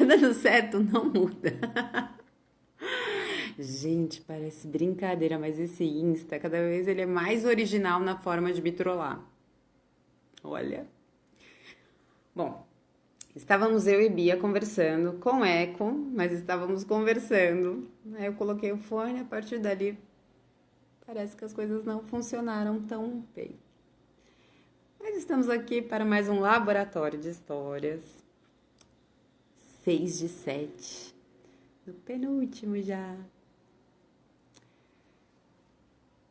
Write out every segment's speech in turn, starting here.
dando certo, não muda. Gente, parece brincadeira, mas esse Insta, cada vez ele é mais original na forma de me trollar. Olha. Bom, estávamos eu e Bia conversando com eco, mas estávamos conversando. Aí eu coloquei o fone, a partir dali parece que as coisas não funcionaram tão bem. Mas estamos aqui para mais um laboratório de histórias. 6 de 7. Do penúltimo já.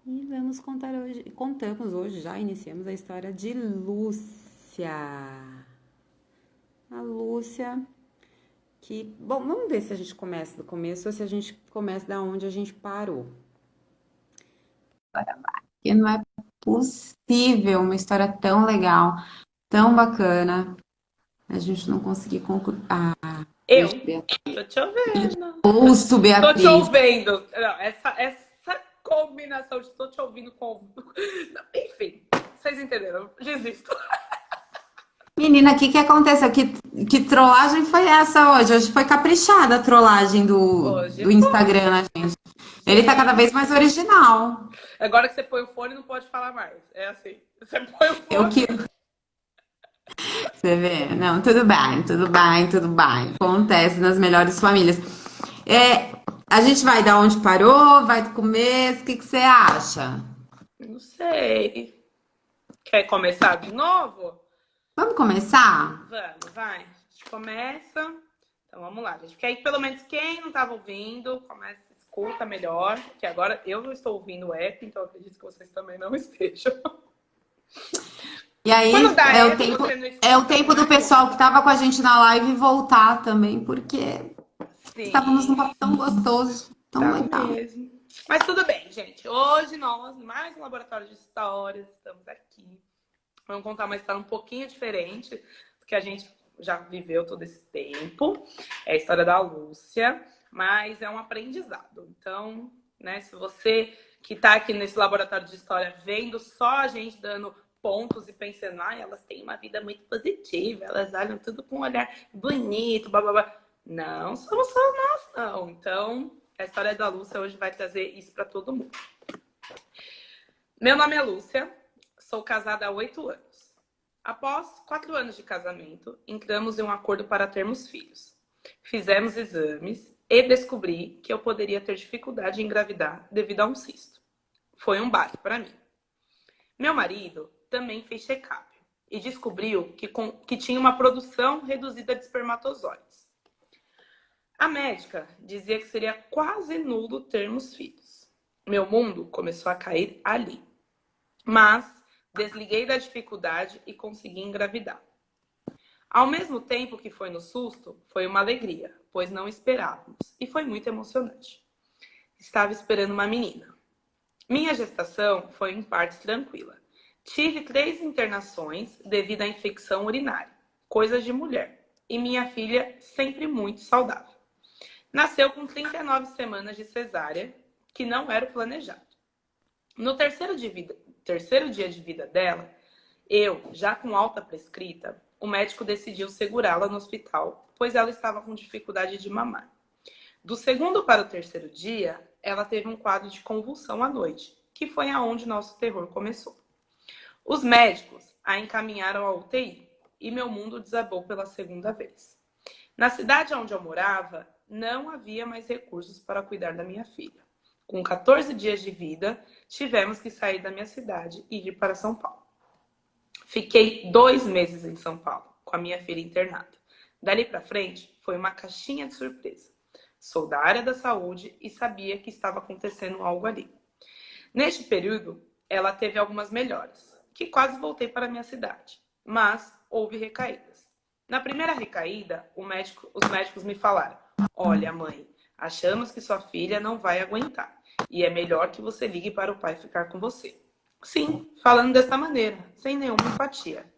E vamos contar hoje. Contamos hoje, já iniciamos a história de Lúcia. A Lúcia, que. Bom, vamos ver se a gente começa do começo ou se a gente começa da onde a gente parou. Porque não é possível uma história tão legal, tão bacana, a gente não conseguir concluir. Ah, beijo, Eu? Beatriz. Tô te ouvindo. Ouço, Tô te Beatriz. ouvindo. Não, essa combinação de tô te ouvindo com. Enfim, vocês entenderam. Desisto. Menina, o que que aconteceu? Que trollagem foi essa hoje? Hoje foi caprichada a trollagem Hoje do foi. Instagram, né, gente? Ele tá cada vez Gente. mais original. Agora que você põe o fone, não pode falar mais. É assim. Você põe o Eu fone. que. Você vê? Não, tudo bem, tudo bem, tudo bem. Acontece nas melhores famílias. É, a gente vai da onde parou, vai do começo, o que que você acha? Não sei. Quer começar de novo? Vamos começar? Vamos, vai. A gente começa. Então vamos lá, gente. Porque aí pelo menos quem não estava ouvindo, começa, escuta melhor. Que agora eu não estou ouvindo o app, então eu acredito que vocês também não estejam. E Quando aí dá é o app, tempo, você não é o escuta, tempo não do é? pessoal que tava com a gente na live voltar também, porque estávamos num Sim, papo tão gostoso, tão tava legal. mesmo. Mas tudo bem, gente. Hoje nós, mais um laboratório de histórias, estamos aqui. Vamos contar uma história um pouquinho diferente do que a gente já viveu todo esse tempo. É a história da Lúcia, mas é um aprendizado. Então, né, se você que está aqui nesse laboratório de história vendo só a gente dando pontos e pensando, ah, elas têm uma vida muito positiva, elas olham tudo com um olhar bonito, blá blá blá. Não somos só nós, não. Então, a história da Lúcia hoje vai trazer isso para todo mundo. Meu nome é Lúcia, sou casada há 8 anos. Após 4 anos de casamento, entramos em um acordo para termos filhos. Fizemos exames e descobri que eu poderia ter dificuldade em engravidar devido a um cisto. Foi um baque para mim. Meu marido também fez check-up e descobriu que tinha uma produção reduzida de espermatozoides. A médica dizia que seria quase nulo termos filhos. Meu mundo começou a cair ali. Mas desliguei da dificuldade e consegui engravidar. Ao mesmo tempo que foi no susto, foi uma alegria, pois não esperávamos, e foi muito emocionante. Estava esperando uma menina. Minha gestação foi em partes tranquila. Tive 3 internações devido à infecção urinária, coisas de mulher, e minha filha sempre muito saudável. Nasceu com 39 semanas de cesárea, que não era o planejado. No terceiro dia de vida dela, eu, já com alta prescrita, o médico decidiu segurá-la no hospital, pois ela estava com dificuldade de mamar. Do segundo para o terceiro dia, ela teve um quadro de convulsão à noite, que foi aonde nosso terror começou. Os médicos a encaminharam à UTI e meu mundo desabou pela segunda vez. Na cidade onde eu morava, não havia mais recursos para cuidar da minha filha. Com 14 dias de vida, tivemos que sair da minha cidade e ir para São Paulo. Fiquei 2 meses em São Paulo, com a minha filha internada. Dali para frente, foi uma caixinha de surpresa. Sou da área da saúde e sabia que estava acontecendo algo ali. Neste período, ela teve algumas melhoras, que quase voltei para a minha cidade. Mas houve recaídas. Na primeira recaída, os médicos me falaram: olha, mãe, achamos que sua filha não vai aguentar. E é melhor que você ligue para o pai ficar com você. Sim, falando dessa maneira, sem nenhuma empatia.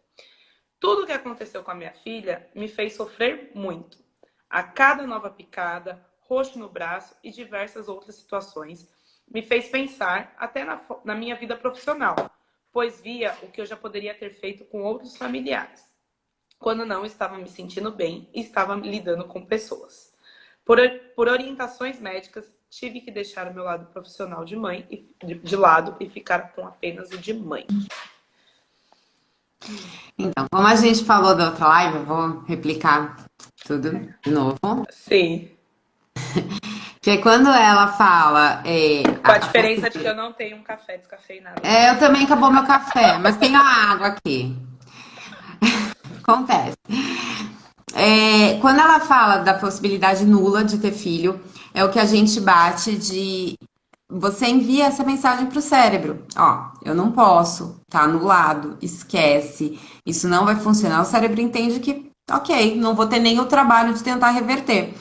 Tudo o que aconteceu com a minha filha me fez sofrer muito. A cada nova picada, roxo no braço e diversas outras situações, me fez pensar até na minha vida profissional, pois via o que eu já poderia ter feito com outros familiares. quando não estava me sentindo bem e estava lidando com pessoas. Por orientações médicas, tive que deixar o meu lado profissional de mãe de lado e ficar com apenas o de mãe. Então, como a gente falou da outra live, eu vou replicar tudo de novo. Sim. Porque quando ela fala. Com a diferença de que eu não tenho um café descafeinado. Eu também acabou meu café, mas tenho a água aqui. Acontece. Quando ela fala da possibilidade nula de ter filho, é o que a gente bate de. Você envia essa mensagem para o cérebro. Ó, eu não posso, tá anulado, esquece, isso não vai funcionar. O cérebro entende que, ok, não vou ter nem o trabalho de tentar reverter.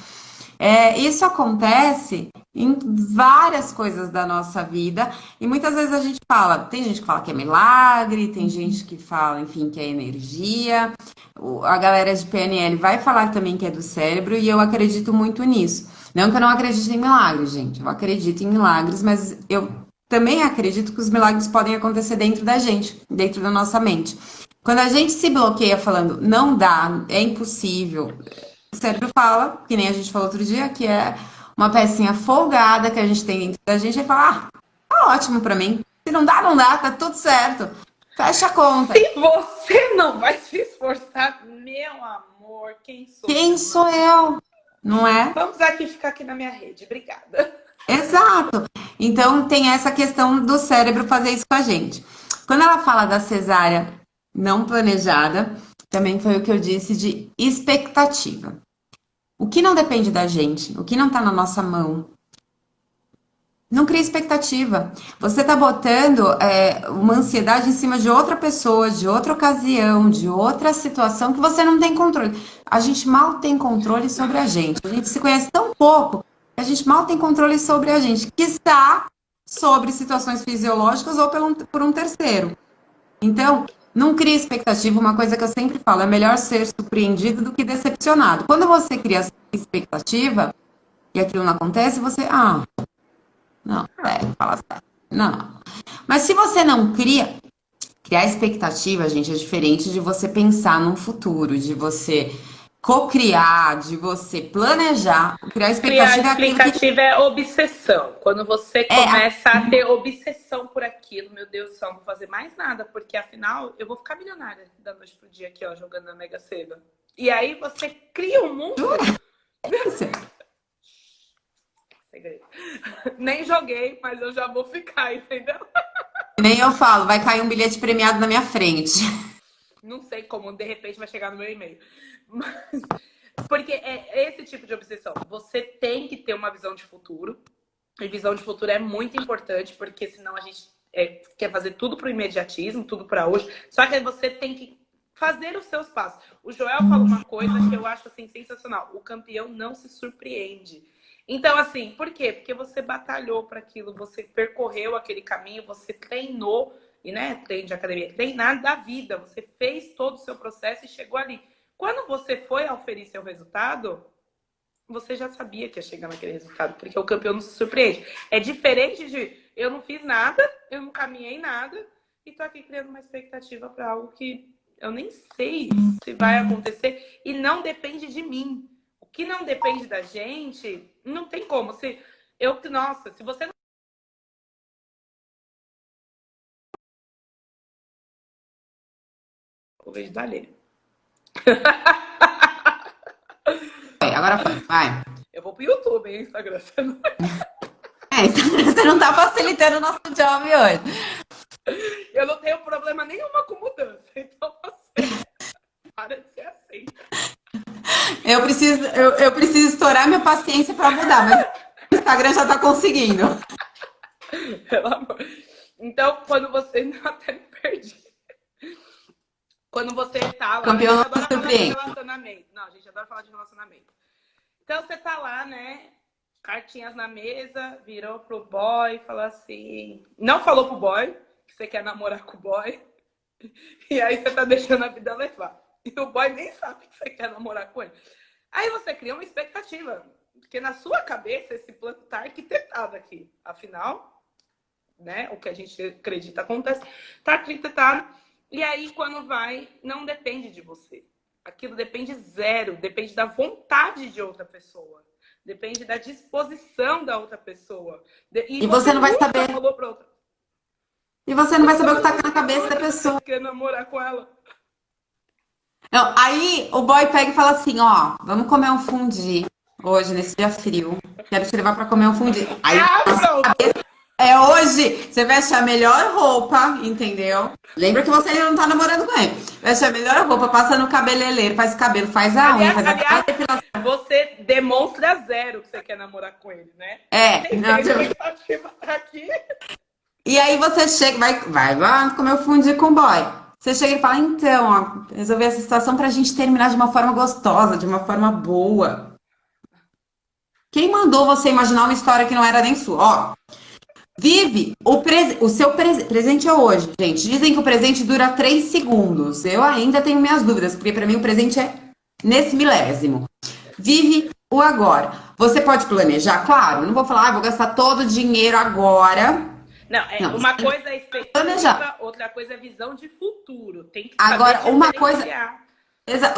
Isso acontece em várias coisas da nossa vida e muitas vezes a gente fala, tem gente que fala que é milagre, tem gente que fala, enfim, que é energia. A galera de PNL vai falar também que é do cérebro e eu acredito muito nisso. Não que eu não acredite em milagres, gente, eu acredito em milagres, mas eu também acredito que os milagres podem acontecer dentro da gente, dentro da nossa mente. Quando a gente se bloqueia falando, não dá, é impossível, o cérebro fala, que nem a gente falou outro dia, que é uma pecinha folgada que a gente tem dentro da gente e fala, tá ótimo pra mim. Se não dá, não dá, tá tudo certo. Fecha a conta. Se você não vai se esforçar, meu amor, quem sou eu? Quem sou eu? Não é? Vamos aqui ficar aqui na minha rede. Obrigada. Exato. Então tem essa questão do cérebro fazer isso com a gente. Quando ela fala da cesárea não planejada, também foi o que eu disse de expectativa. O que não depende da gente, o que não tá na nossa mão, não cria expectativa. Você tá botando uma ansiedade em cima de outra pessoa, de outra ocasião, de outra situação que você não tem controle. A gente mal tem controle sobre a gente. A gente se conhece tão pouco que a gente mal tem controle sobre a gente, que está sobre situações fisiológicas ou por um terceiro. Então, não cria expectativa. Uma coisa que eu sempre falo, é melhor ser surpreendido do que decepcionado. Quando você cria expectativa e aquilo não acontece, você, não, fala sério. Não. Mas se você não criar expectativa, gente, é diferente de você pensar num futuro, de você co-criar, de você planejar. Criar Criar expectativa é aquilo que explicativa é obsessão. Quando você começa a ter obsessão por aquilo, meu Deus do céu, não vou fazer mais nada, porque afinal eu vou ficar milionária da noite pro dia aqui, ó, jogando na Mega Sena. E aí você cria um mundo. Segredo. Nem joguei, mas eu já vou ficar, entendeu? Nem eu falo, vai cair um bilhete premiado na minha frente. Não sei como, de repente vai chegar no meu e-mail. Mas, porque é esse tipo de obsessão. Você tem que ter uma visão de futuro. E visão de futuro é muito importante, porque senão a gente quer fazer tudo pro imediatismo, tudo para hoje. Só que você tem que fazer os seus passos. O Joel falou uma coisa que eu acho assim sensacional. O campeão não se surpreende. Então, assim, por quê? Porque você batalhou para aquilo, você percorreu aquele caminho, você treinou, e né, treino de academia, treinar da vida, você fez todo o seu processo e chegou ali. Quando você foi auferir seu resultado, você já sabia que ia chegar naquele resultado, porque o campeão não se surpreende. É diferente de eu não fiz nada, eu não caminhei nada, e tô aqui criando uma expectativa para algo que eu nem sei se vai acontecer e não depende de mim. O que não depende da gente, não tem como. Nossa, se você não. Eu vejo dali. Agora foi, vai. Eu vou pro YouTube, hein, Instagram. Então você não tá facilitando o nosso job hoje. Eu não tenho problema nenhuma com mudança. Então você para de ser assim. Eu preciso estourar minha paciência para mudar, mas o Instagram já tá conseguindo. Pelo amor. Então, quando você. Até me perdi. Quando você tá lá. Campeão A gente adora falar de surpreende. relacionamento. Não, a gente adora falar de relacionamento. Então você tá lá, né? Cartinhas na mesa, virou pro boy, falou assim. Não falou pro boy que você quer namorar com o boy. E aí você tá deixando a vida levar. E o boy nem sabe que você quer namorar com ele. Aí você cria uma expectativa. Porque na sua cabeça esse plano tá arquitetado aqui. Afinal, né? O que a gente acredita acontece. Tá arquitetado. E aí, quando vai, não depende de você. Aquilo depende zero, depende da vontade de outra pessoa. Depende da disposição da outra pessoa. E E você você não vai nunca saber. falou pra outra. E você não Você vai nunca saber o que falou tá pra outra na cabeça da pessoa que você pessoa. quer namorar com ela. Não, aí o boy pega e fala assim, ó, vamos comer um fundi hoje, nesse dia frio. Quero te levar pra comer um fundi. Aí Ah, pronto! é hoje, você veste a melhor roupa, entendeu? Lembra que você ainda não tá namorando com ele. Veste a melhor roupa, passa no cabeleireiro, faz cabelo, faz a unha, faz Aliás, a depilação. você demonstra zero que você quer namorar com ele, né? É, Nem não, sei, tipo, expectativa tá aqui. e aí você chega, vai lá comer o fundi com o boy. Você chega e fala, então, ó, resolver essa situação pra gente terminar de uma forma gostosa, de uma forma boa. Quem mandou você imaginar uma história que não era nem sua? Ó, vive o seu presente é hoje, gente. Dizem que o presente dura 3 segundos. Eu ainda tenho minhas dúvidas, porque pra mim o presente é nesse milésimo. Vive o agora. Você pode planejar, claro. Não vou falar, vou gastar todo o dinheiro agora. Não, Não, uma coisa é planejar. expectativa, outra coisa é visão de futuro. Tem que saber Agora, diferenciar.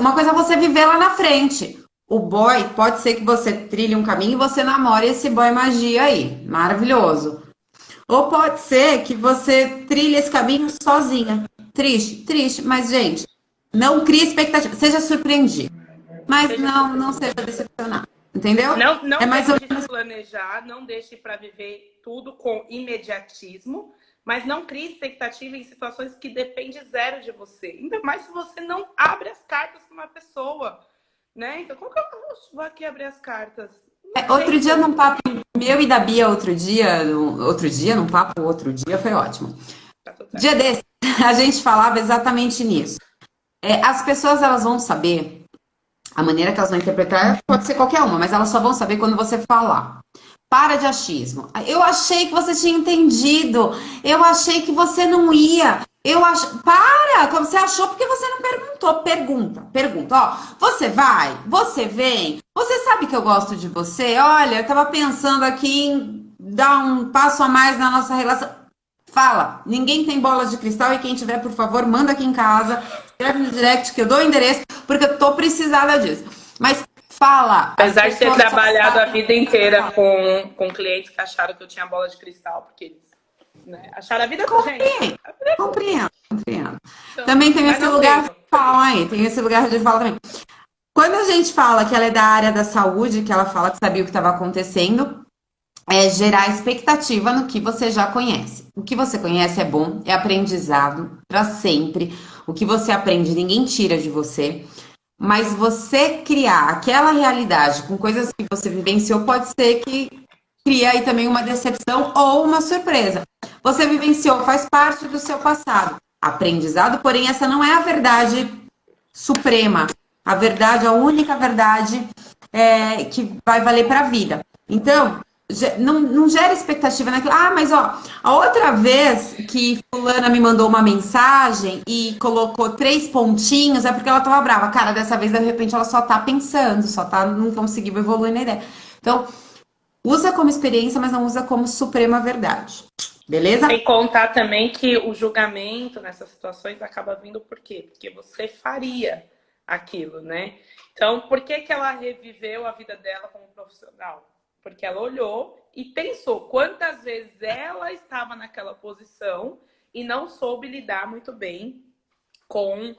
uma coisa é você viver lá na frente. O boy, pode ser que você trilhe um caminho e você namore esse boy magia aí. Maravilhoso. Ou pode ser que você trilhe esse caminho sozinha. Triste, triste. Mas, gente, não crie expectativa. Seja surpreendido. Mas Seja não surpreendente. seja decepcionado. Entendeu? Não É mais ou deixe de menos. planejar, não deixe para viver tudo com imediatismo, mas não crie expectativa em situações que dependem zero de você. Ainda mais se você não abre as cartas para uma pessoa, né? Então, como que eu vou aqui abrir as cartas? Não Outro tem dia, num como. papo meu e da Bia, num papo, outro dia, foi ótimo. Tá tudo Dia certo. desse, a gente falava exatamente nisso. As pessoas, elas vão saber, a maneira que elas vão interpretar pode ser qualquer uma, mas elas só vão saber quando você falar. Para de achismo. Eu achei que você tinha entendido. Eu achei que você não ia. Para! Como você achou porque você não perguntou? Pergunta. Ó, você vai? Você vem? Você sabe que eu gosto de você? Olha, eu tava pensando aqui em dar um passo a mais na nossa relação. Fala. Ninguém tem bola de cristal e quem tiver, por favor, manda aqui em casa. Escreve no direct que eu dou o endereço porque eu tô precisada disso. Mas fala. As Apesar de ter pessoas só trabalhado a sabem. vida inteira com clientes que acharam que eu tinha bola de cristal, porque eles, né, acharam a vida com a gente. Compreendo. Então, Também tem mas esse não lugar de tenho. fala aí, tem esse lugar de fala também. Quando a gente fala que ela é da área da saúde, que ela fala que sabia o que estava acontecendo, é gerar expectativa no que você já conhece. O que você conhece é bom, é aprendizado para sempre. O que você aprende, ninguém tira de você. Mas você criar aquela realidade com coisas que você vivenciou, pode ser que crie aí também uma decepção ou uma surpresa. Você vivenciou, faz parte do seu passado. Aprendizado, porém, essa não é a verdade suprema. A verdade, a única verdade que vai valer para a vida. Então, não gera expectativa naquilo. Ah, mas ó, a outra vez que fulana me mandou uma mensagem e colocou 3 pontinhos, é porque ela tava brava. Cara, dessa vez, de repente, ela só tá pensando, não conseguiu evoluir na ideia. Então, usa como experiência, mas não usa como suprema verdade. Beleza? Sem contar também que o julgamento nessas situações acaba vindo por quê? Porque você faria aquilo, né? Então, por que que ela reviveu a vida dela como profissional? Porque ela olhou e pensou quantas vezes ela estava naquela posição e não soube lidar muito bem com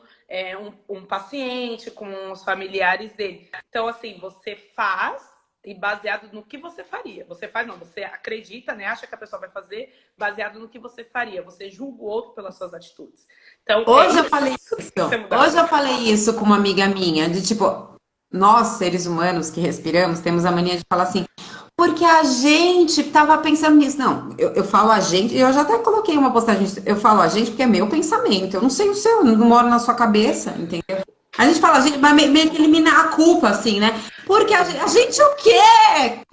um paciente, com os familiares dele. Então, assim, você faz e baseado no que você faria. Você faz, não, você acredita, né? Acha que a pessoa vai fazer baseado no que você faria. Você julga o outro pelas suas atitudes. Então, Hoje eu isso falei que isso. você mudar. Hoje eu falei isso com uma amiga minha, de tipo, nós, seres humanos que respiramos, temos a mania de falar assim, porque a gente tava pensando nisso. Não, eu falo a gente, eu já até coloquei uma postagem, eu falo a gente porque é meu pensamento, eu não sei o seu, eu não moro na sua cabeça, entendeu? A gente fala a gente, mas meio que eliminar a culpa, assim, né? Porque a gente o quê?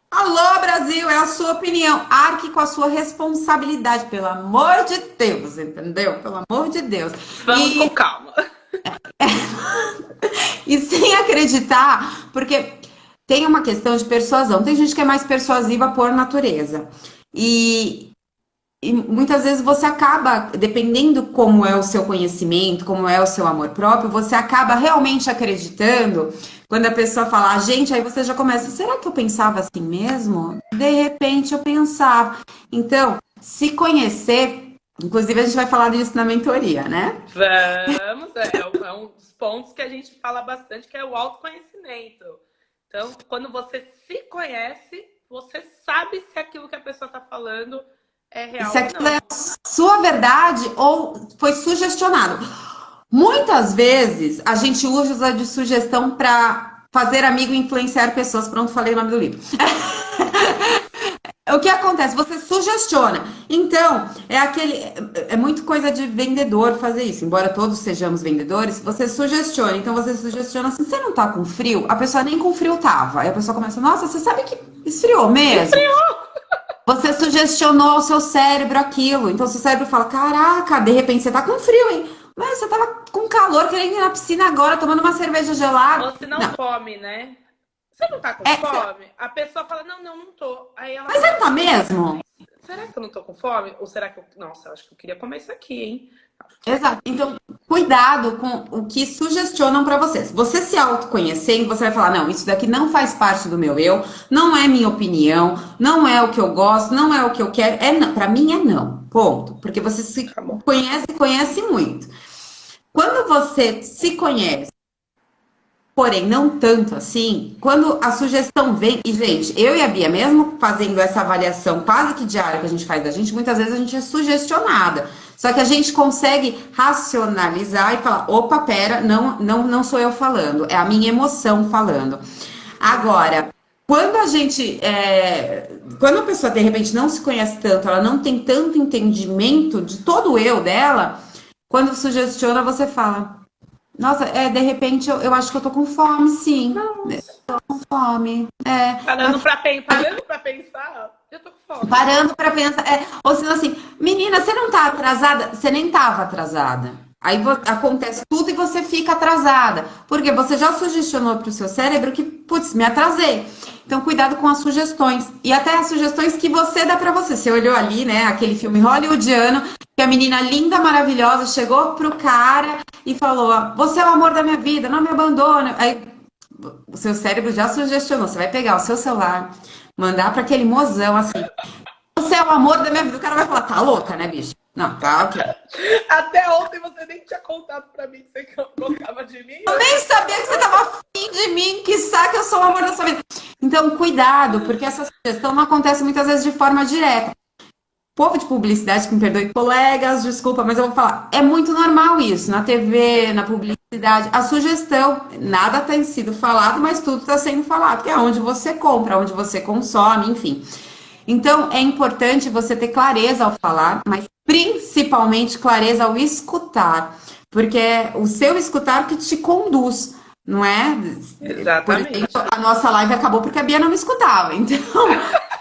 Alô, Brasil, é a sua opinião. Arque com a sua responsabilidade, pelo amor de Deus, entendeu? Pelo amor de Deus. Vamos com calma. E sem acreditar, porque tem uma questão de persuasão. Tem gente que é mais persuasiva por natureza. E E muitas vezes você acaba, dependendo como é o seu conhecimento, como é o seu amor próprio, você acaba realmente acreditando. Quando a pessoa fala, gente, aí você já começa, será que eu pensava assim mesmo? De repente eu pensava. Então, se conhecer, inclusive a gente vai falar disso na mentoria, né? Vamos, é um dos pontos que a gente fala bastante, que é o autoconhecimento. Então, quando você se conhece, você sabe se aquilo que a pessoa está falando é Se real ou aquilo é não. sua verdade ou foi sugestionado. Muitas vezes a gente usa de sugestão para fazer amigo e influenciar pessoas. Pronto, falei o nome do livro. O que acontece? Você sugestiona. Então, é aquele. É muito coisa de vendedor fazer isso. Embora todos sejamos vendedores, você sugestiona. Então, você sugestiona assim: você não tá com frio? A pessoa nem com frio tava. Aí a pessoa começa: nossa, você sabe que esfriou mesmo? Você sugestionou ao seu cérebro aquilo. Então, seu cérebro fala: caraca, de repente você tá com frio, hein? Mas você tava com calor, querendo ir na piscina agora, tomando uma cerveja gelada. Ou se não Não. fome, né? Você não tá com É, fome? A pessoa fala, não, não, não tô. Aí ela mas você fala tá assim, mesmo? será que eu não tô com fome? Ou será que eu. Nossa, acho que eu queria comer isso aqui, hein? Exato. Então, cuidado com o que sugestionam para vocês. Você se autoconhecendo, você vai falar: não, isso daqui não faz parte do meu eu, não é minha opinião, não é o que eu gosto, não é o que eu quero. É não. Para mim é não. Ponto. Porque você se Tá bom. conhece, conhece muito. Quando você se conhece, porém não tanto assim, quando a sugestão vem, e gente, eu e a Bia, mesmo fazendo essa avaliação quase que diária que a gente faz da gente, muitas vezes a gente é sugestionada. Só que a gente consegue racionalizar e falar: opa, pera, não sou eu falando, é a minha emoção falando. Agora, quando a gente. Quando a pessoa de repente não se conhece tanto, ela não tem tanto entendimento de todo o eu dela, quando sugestiona, você fala: nossa, de repente eu acho que eu tô com fome, sim. Nossa. Fome. Parando pra pensar, eu tô com fome. Parando pra pensar. Ou senão assim, menina, você não tá atrasada? Você nem tava atrasada. Aí acontece tudo e você fica atrasada. Porque você já sugestionou pro seu cérebro que, putz, me atrasei. Então, cuidado com as sugestões. E até as sugestões que você dá pra você. Você olhou ali, né, aquele filme hollywoodiano, que a menina linda, maravilhosa, chegou pro cara e falou: você é o amor da minha vida, não me abandona. Aí o seu cérebro já sugestionou. Você vai pegar o seu celular, mandar para aquele mozão assim: você é o amor da minha vida. O cara vai falar: tá louca, né, bicho? Não, tá ok. Até ontem você nem tinha contado pra mim que você gostava de mim. Eu nem sabia que você tava afim de mim, que que eu sou o amor da sua vida. Então, cuidado, porque essa sugestão não acontece muitas vezes de forma direta. Povo de publicidade, que me perdoe, colegas, desculpa, mas eu vou falar: é muito normal isso, na TV, na publicidade, a sugestão, nada tem sido falado, mas tudo está sendo falado, que é onde você compra, onde você consome, enfim. Então, é importante você ter clareza ao falar, mas principalmente clareza ao escutar, porque é o seu escutar que te conduz, não é? Por exemplo, Exatamente. a nossa live acabou porque a Bia não me escutava, então,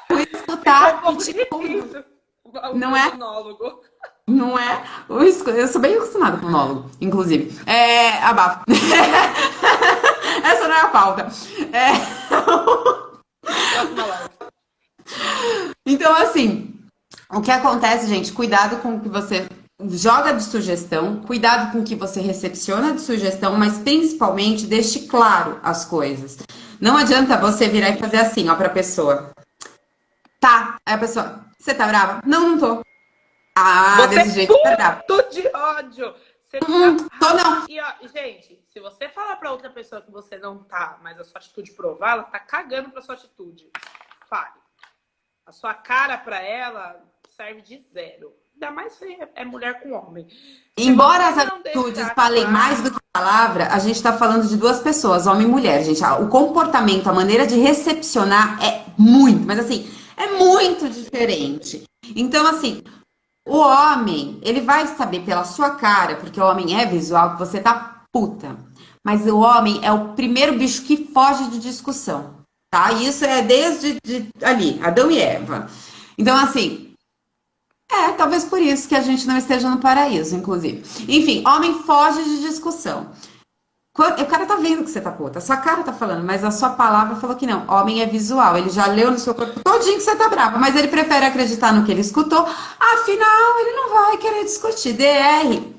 o Ficou escutar um pouco que te conduz. difícil o Não meu é? monólogo. Não é? Eu sou bem acostumada com monólogo, inclusive. Abafo. Essa não é a pauta. Próxima live. Então, assim, o que acontece, gente? Cuidado com o que você joga de sugestão, cuidado com o que você recepciona de sugestão, mas principalmente deixe claro as coisas. Não adianta você virar e fazer assim, ó, pra pessoa. Tá. Aí a pessoa: você tá brava? Não, não tô. Ah, Você desse é jeito tá brava. puto de ódio. Você fica. Tô não. E, ó, gente, se você falar pra outra pessoa que você não tá, mas a sua atitude provar, ela tá cagando pra sua atitude. Fale. A sua cara pra ela serve de zero. Ainda mais se é mulher com homem. Se Embora as você não atitudes deixar falem claro, mais do que palavra, a gente está falando de duas pessoas, homem e mulher, gente. O comportamento, a maneira de recepcionar é muito, mas assim, é muito diferente. Então, assim, o homem, ele vai saber pela sua cara, porque o homem é visual, que você tá puta. Mas o homem é o primeiro bicho que foge de discussão, tá? Isso é desde ali, Adão e Eva. Então, assim, talvez por isso que a gente não esteja no paraíso, inclusive. Enfim, homem foge de discussão. O cara tá vendo que você tá puta, a sua cara tá falando, mas a sua palavra falou que não. Homem é visual, ele já leu no seu corpo todinho que você tá brava, mas ele prefere acreditar no que ele escutou, afinal, ele não vai querer discutir. DR,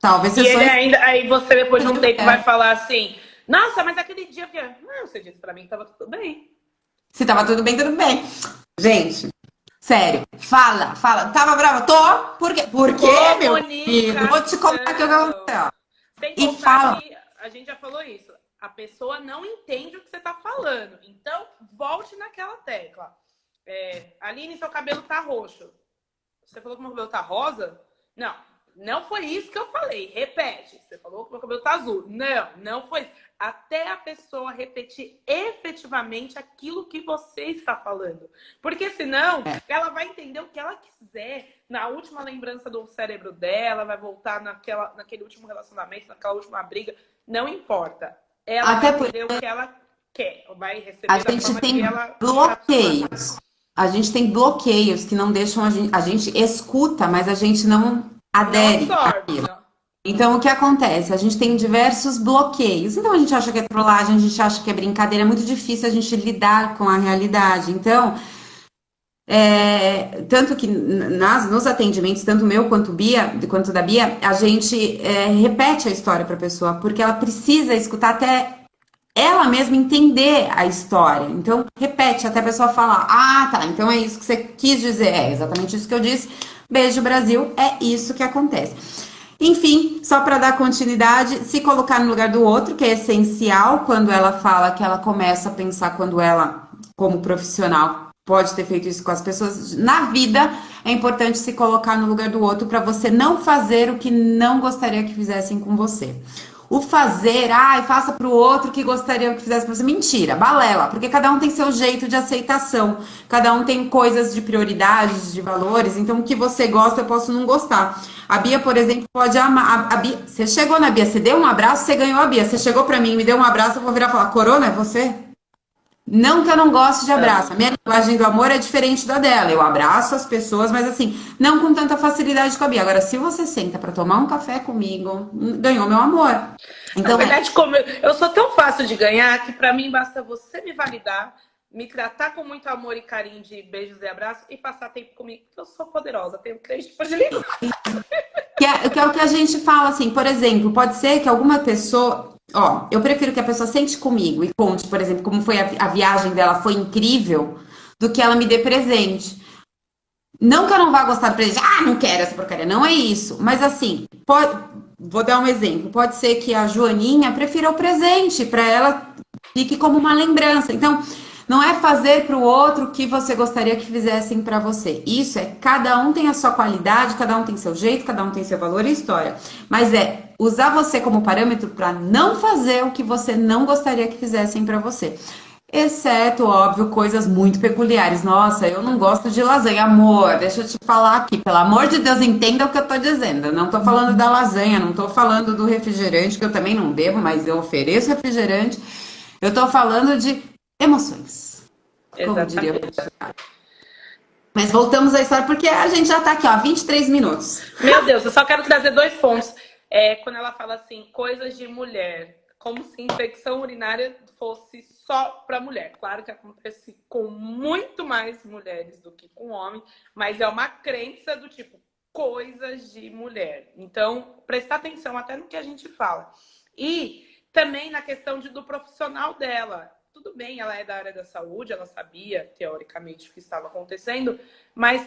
talvez E você ele sonhe. ainda, aí você depois de um tempo vai falar assim, nossa, mas aquele dia, não, você disse pra mim que tava tudo bem. Se tava tudo bem, tudo bem. Gente, sério, fala, fala. Tava brava? Tô. Por quê? Por quê, meu filho? Vou te contar o que aconteceu. Sem E contar fala. que a gente já falou isso. A pessoa não entende o que você tá falando. Então, volte naquela tecla. Aline, seu cabelo tá roxo. Você falou que meu cabelo tá rosa? Não, não foi isso que eu falei. Repete. Você falou que meu cabelo tá azul. Não, não foi isso. Até a pessoa repetir efetivamente aquilo que você está falando. Porque senão, ela vai entender o que ela quiser. Na última lembrança do cérebro dela, vai voltar naquele último relacionamento, naquela última briga. Não importa. Ela vai Até por entender o que ela quer. Vai a receber da gente forma que tem ela está acostumada. bloqueios. A gente tem bloqueios que não deixam a gente escuta, mas a gente não Não adere absorve. àquilo. Não. Então, o que acontece? A gente tem diversos bloqueios. Então, a gente acha que é trollagem, a gente acha que é brincadeira. É muito difícil a gente lidar com a realidade. Então, tanto que nos atendimentos, tanto meu quanto Bia, quanto da Bia, a gente repete a história para a pessoa, porque ela precisa escutar até ela mesma entender a história. Então, repete até a pessoa falar: ah, tá, então é isso que você quis dizer. É exatamente isso que eu disse. Beijo, Brasil. É isso que acontece. Enfim, só para dar continuidade, se colocar no lugar do outro, que é essencial quando ela fala que ela começa a pensar quando ela, como profissional, pode ter feito isso com as pessoas. Na vida, é importante se colocar no lugar do outro para você não fazer o que não gostaria que fizessem com você. O fazer, faça para o outro que gostaria que fizesse para você. Mentira, balela, porque cada um tem seu jeito de aceitação, cada um tem coisas de prioridades, de valores, então o que você gosta eu posso não gostar. A Bia, por exemplo, pode amar. A Bia, você chegou na Bia, você deu um abraço, você ganhou a Bia. Você chegou para mim e me deu um abraço, eu vou virar e falar: Corona, é você? Não que eu não goste de abraço. A minha linguagem do amor é diferente da dela. Eu abraço as pessoas, mas assim, não com tanta facilidade com a Bia. Agora, se você senta para tomar um café comigo, ganhou meu amor. Na Então verdade, como eu sou tão fácil de ganhar que pra mim basta você me validar, me tratar com muito amor e carinho de beijos e abraços e passar tempo comigo, porque eu sou poderosa, tenho 3 tipos de língua. que é o que a gente fala assim, por exemplo, pode ser que alguma pessoa, ó, eu prefiro que a pessoa sente comigo e conte, por exemplo, como foi a viagem dela, foi incrível, do que ela me dê presente. Não que eu não vá gostar do presente, não quero essa porcaria, não é isso. Mas assim, vou dar um exemplo. Pode ser que a Joaninha prefira o presente, para ela fique como uma lembrança. Então, não é fazer para o outro o que você gostaria que fizessem para você. Isso é, cada um tem a sua qualidade, cada um tem seu jeito, cada um tem seu valor e história. Mas é usar você como parâmetro para não fazer o que você não gostaria que fizessem para você. Exceto, óbvio, coisas muito peculiares. Nossa, eu não gosto de lasanha. Amor, deixa eu te falar aqui. Pelo amor de Deus, entenda o que eu tô dizendo. Eu não tô falando da lasanha, não tô falando do refrigerante, que eu também não devo, mas eu ofereço refrigerante. Eu tô falando de emoções. Como diria Exatamente. eu. Mas voltamos à história, porque a gente já tá aqui, ó, 23 minutos. Meu Deus, eu só quero trazer 2 pontos. Quando ela fala assim, coisas de mulher, como se infecção urinária fosse só para mulher. Claro que acontece com muito mais mulheres do que com homem, mas é uma crença do tipo, coisas de mulher. Então, prestar atenção até no que a gente fala. E também na questão do profissional dela. Tudo bem, ela é da área da saúde, ela sabia, teoricamente, o que estava acontecendo, mas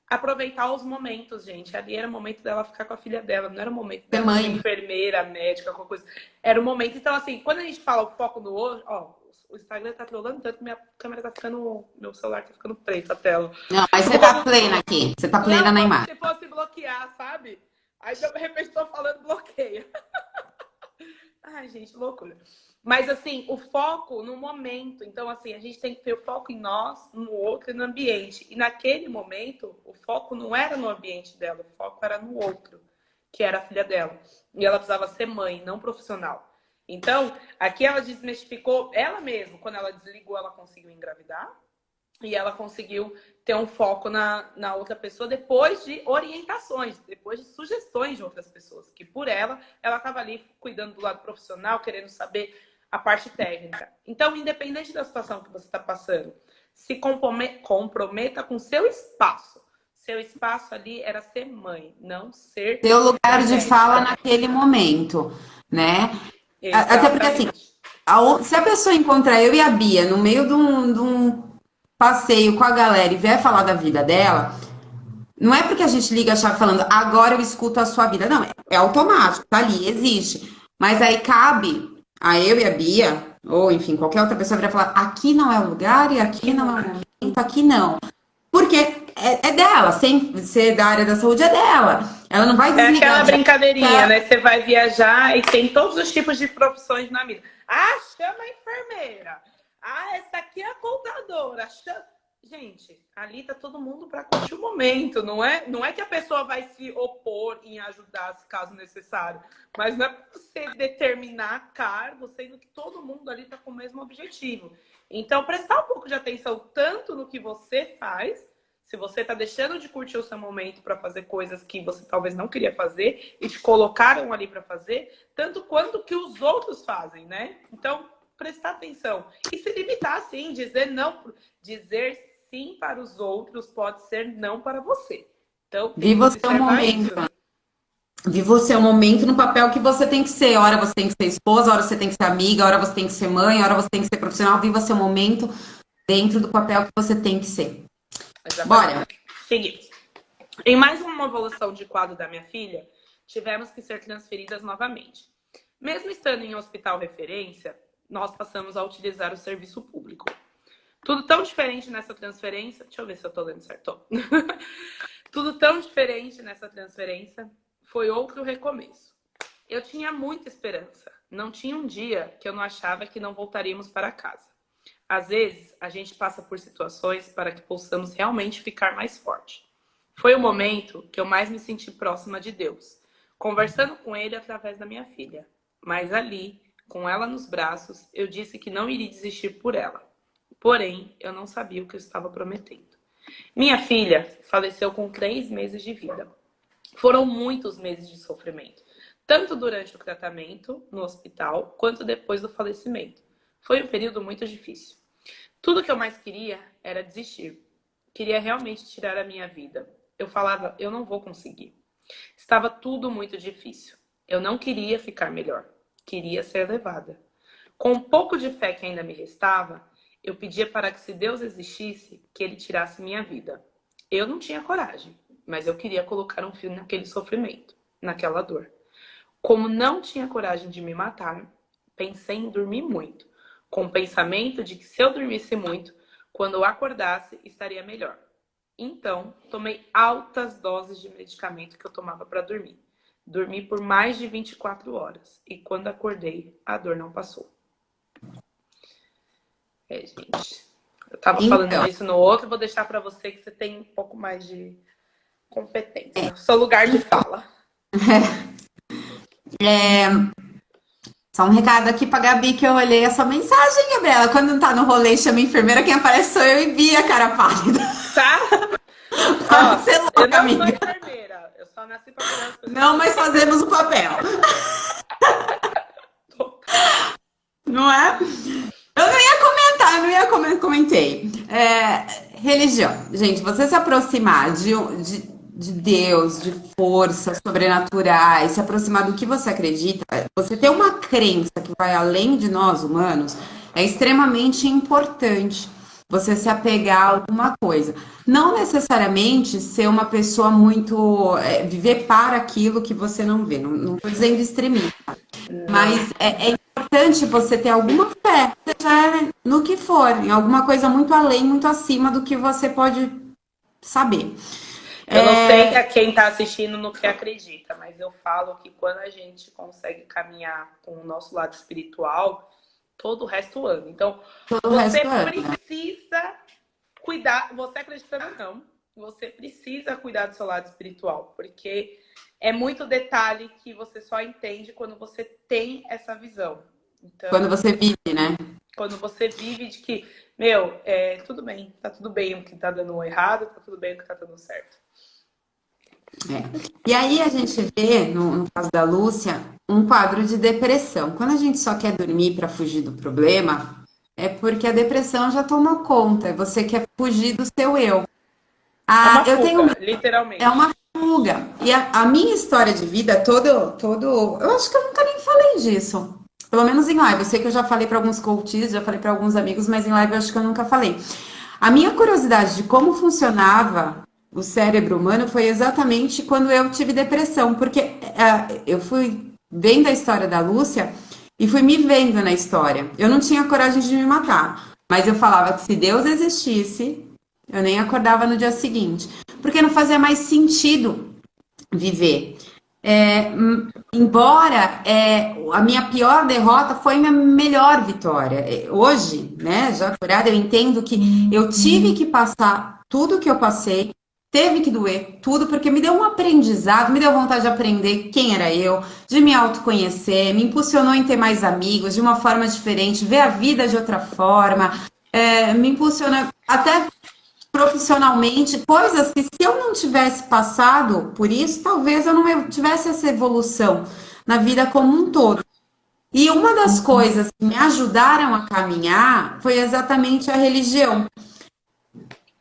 aproveitar os momentos, gente. Ali era o momento dela ficar com a filha dela, não era o momento dela ser enfermeira, médica, qualquer coisa. Era o momento. Então, assim, quando a gente fala o foco no hoje, ó, o Instagram tá trolando tanto que minha câmera tá ficando. Meu celular tá ficando preto a tela. Não, mas você tá plena aqui. Você tá plena não, na como imagem. se fosse bloquear, sabe? Aí, de repente, tô falando bloqueia. Ai, gente, loucura. Mas, assim, o foco no momento. Então, assim, a gente tem que ter o foco em nós, no outro e no ambiente. E naquele momento, o foco não era no ambiente dela, o foco era no outro, que era a filha dela. E ela precisava ser mãe, não profissional. Então, aqui ela desmistificou ela mesma. Quando ela desligou, ela conseguiu engravidar. E ela conseguiu ter um foco na outra pessoa depois de orientações, depois de sugestões de outras pessoas. Que por ela estava ali cuidando do lado profissional, querendo saber a parte técnica. Então, independente da situação que você está passando, se comprometa com seu espaço. Seu espaço ali era ser mãe, não ser Seu lugar de médica. fala naquele momento, né? Até porque assim, Exatamente. se a pessoa encontrar eu e a Bia no meio de um passeio com a galera e vier falar da vida dela, não é porque a gente liga a chave falando agora eu escuto a sua vida. Não, é automático, tá ali, existe. Mas aí cabe a eu e a Bia, ou enfim, qualquer outra pessoa virar falar aqui não é o lugar e aqui não é o momento, aqui não. Porque é dela, sem ser da área da saúde, é dela. Ela não vai É desligar. aquela brincadeirinha, né? Você vai viajar e tem todos os tipos de profissões na vida. Ah, chama a enfermeira. Ah, essa aqui é a contadora. Gente, ali tá todo mundo para curtir o momento, não é? Não é que a pessoa vai se opor em ajudar, se caso necessário. Mas não é para você determinar cargo, sendo que todo mundo ali tá com o mesmo objetivo. Então, prestar um pouco de atenção tanto no que você faz, se você tá deixando de curtir o seu momento para fazer coisas que você talvez não queria fazer e te colocaram ali para fazer, tanto quanto que os outros fazem, né? Então, prestar atenção e se limitar, sim, dizer não, dizer sim para os outros pode ser não para você. Então, tem que Viva o seu observar isso. momento. Viva o seu momento no papel que você tem que ser. Hora você tem que ser esposa, hora você tem que ser amiga, hora você tem que ser mãe, hora você tem que ser profissional. Viva seu momento dentro do papel que você tem que ser. Exatamente. Bora. Seguinte. Em mais uma evolução de quadro da minha filha, tivemos que ser transferidas novamente. Mesmo estando em hospital referência, nós passamos a utilizar o serviço público. Tudo tão diferente nessa transferência. Deixa eu ver se eu tô lendo certo. Tudo tão diferente nessa transferência. Foi outro recomeço. Eu tinha muita esperança. Não tinha um dia que eu não achava que não voltaríamos para casa. Às vezes, a gente passa por situações para que possamos realmente ficar mais forte. Foi o momento que eu mais me senti próxima de Deus, conversando com Ele através da minha filha. Mas ali, com ela nos braços, eu disse que não iria desistir por ela. Porém, eu não sabia o que eu estava prometendo. Minha filha faleceu com 3 meses de vida. Foram muitos meses de sofrimento, tanto durante o tratamento no hospital, quanto depois do falecimento. Foi um período muito difícil. Tudo que eu mais queria era desistir. Queria realmente tirar a minha vida. Eu falava, eu não vou conseguir. Estava tudo muito difícil. Eu não queria ficar melhor. Queria ser levada. Com um pouco de fé que ainda me restava, eu pedia para que, se Deus existisse, que Ele tirasse minha vida. Eu não tinha coragem, mas eu queria colocar um fim naquele sofrimento, naquela dor. Como não tinha coragem de me matar, pensei em dormir muito, com o pensamento de que, se eu dormisse muito, quando eu acordasse, estaria melhor. Então, tomei altas doses de medicamento que eu tomava para dormir. Dormi por mais de 24 horas e, quando acordei, a dor não passou. Gente, eu tava falando isso no outro, vou deixar para você que você tem um pouco mais de competência. Seu lugar de fala. Só um recado aqui pra Gabi, que eu olhei a sua mensagem, Gabriela. Quando não tá no rolê e chama a enfermeira, quem aparece sou eu e Bia, cara pálida. Tá? Você é Eu louca, não amiga. sou enfermeira, eu só nasci pra cuidar das pessoas. Não, mas fazemos o papel. Não é? Eu não ia comentar, eu não ia comentei. Religião. Gente, você se aproximar de Deus, de forças sobrenaturais, se aproximar do que você acredita, você ter uma crença que vai além de nós humanos, é extremamente importante. Você se apegar a alguma coisa. Não necessariamente ser uma pessoa muito. Viver para aquilo que você não vê. Não estou dizendo extremista. Mas é importante você ter alguma fé, seja no que for, em alguma coisa muito além, muito acima do que você pode saber. Eu não sei a quem está assistindo no que acredita, mas eu falo que quando a gente consegue caminhar com o nosso lado espiritual, todo o resto anda. Então, você precisa cuidar, você acreditando ou não, você precisa cuidar do seu lado espiritual, porque é muito detalhe que você só entende quando você tem essa visão. Então, quando você vive, né? Quando você vive de que, meu, tudo bem, tá tudo bem o que tá dando errado, tá tudo bem o que tá dando certo. É. E aí a gente vê, no caso da Lúcia, um quadro de depressão. Quando a gente só quer dormir para fugir do problema, é porque a depressão já tomou conta, e você quer fugir do seu eu. É Ah, uma eu tenho fuga, é uma literalmente. fuga. E a minha história de vida, eu acho que eu nunca nem falei disso. Pelo menos em live. Eu sei que eu já falei para alguns coaches, já falei para alguns amigos, mas em live eu acho que eu nunca falei. A minha curiosidade de como funcionava o cérebro humano foi exatamente quando eu tive depressão, porque eu fui vendo a história da Lúcia e fui me vendo na história. Eu não tinha coragem de me matar, mas eu falava que se Deus existisse, eu nem acordava no dia seguinte, porque não fazia mais sentido viver. Embora a minha pior derrota foi minha melhor vitória. Hoje, né, já curada, eu entendo que eu tive que passar tudo que eu passei, teve que doer tudo, porque me deu um aprendizado, me deu vontade de aprender quem era eu, de me autoconhecer, me impulsionou em ter mais amigos, de uma forma diferente, ver a vida de outra forma, me impulsiona até profissionalmente, coisas que se eu não tivesse passado por isso, talvez eu não tivesse essa evolução na vida como um todo. E uma das coisas que me ajudaram a caminhar foi exatamente a religião.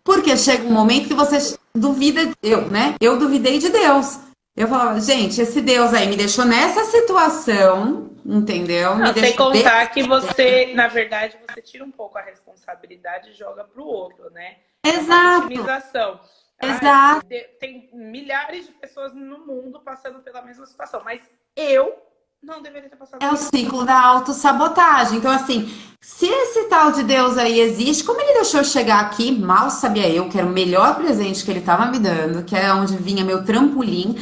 Porque chega um momento que você duvida, né? Eu duvidei de Deus. Eu falava, gente, esse Deus aí me deixou nessa situação, entendeu? Me Não, sem deixou desse... contar que você, na verdade, você tira um pouco a responsabilidade e joga pro outro, né? É uma Exato, vitimização. Ah, exato. tem milhares de pessoas no mundo passando pela mesma situação, mas eu não deveria ter passado É por o isso. ciclo da autossabotagem. Então, assim, se esse tal de Deus aí existe, como ele deixou eu chegar aqui? Mal sabia eu que era o melhor presente que ele estava me dando, que é onde vinha meu trampolim.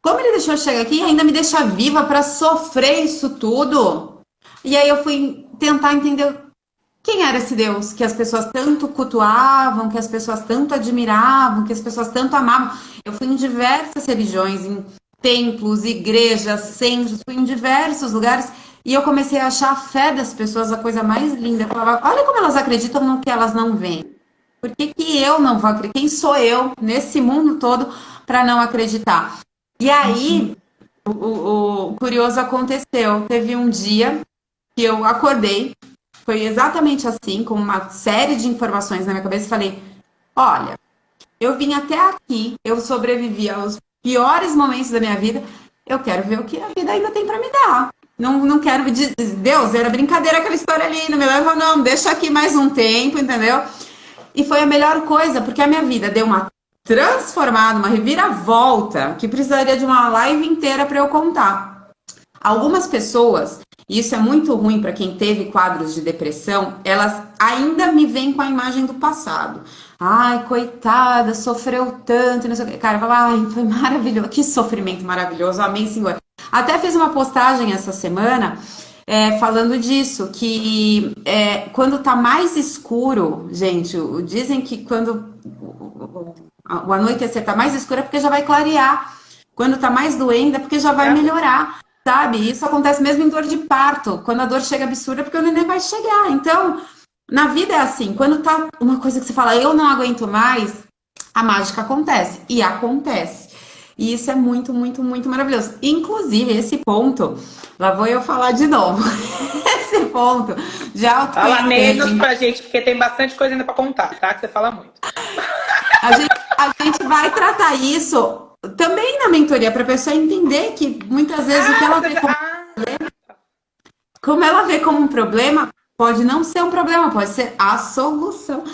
Como ele deixou eu chegar aqui e ainda me deixa viva para sofrer isso tudo? E aí eu fui tentar entender quem era esse Deus que as pessoas tanto cultuavam, que as pessoas tanto admiravam, que as pessoas tanto amavam. Eu fui em diversas religiões, em templos, igrejas, centros, fui em diversos lugares e eu comecei a achar a fé das pessoas a coisa mais linda. Eu falava, olha como elas acreditam no que elas não veem. Por que que eu não vou acreditar? Quem sou eu nesse mundo todo para não acreditar? E aí, o curioso aconteceu. Teve um dia que eu acordei, foi exatamente assim, com uma série de informações na minha cabeça, e falei: olha, eu vim até aqui, eu sobrevivi aos piores momentos da minha vida, eu quero ver o que a vida ainda tem para me dar. Não, não quero dizer, Deus, era brincadeira aquela história ali, não me leva, não, deixa aqui mais um tempo, entendeu? E foi a melhor coisa, porque a minha vida deu uma transformada, uma reviravolta, que precisaria de uma live inteira para eu contar. Algumas pessoas, e isso é muito ruim para quem teve quadros de depressão, elas ainda me veem com a imagem do passado. Ai, coitada, sofreu tanto, não sei o que. Cara, eu falo, ai, foi maravilhoso, que sofrimento maravilhoso, amém, Senhor. Até fiz uma postagem essa semana falando disso, que quando tá mais escuro, gente, dizem que quando o anoitecer tá mais escuro é porque já vai clarear. Quando tá mais doendo é porque já vai melhorar. Sabe? Isso acontece mesmo em dor de parto. Quando a dor chega absurda, é porque o neném vai chegar. Então, na vida é assim, quando tá uma coisa que você fala, eu não aguento mais, a mágica acontece. E acontece. E isso é muito, muito, muito maravilhoso. Inclusive, esse ponto, lá vou eu falar de novo. Esse ponto de Fala menos autoconhecimento. pra gente, porque tem bastante coisa ainda pra contar, tá? Que você fala muito. A gente vai tratar isso também na mentoria, para a pessoa entender que muitas vezes o que ela vê como ela vê como um problema, pode não ser um problema, pode ser a solução.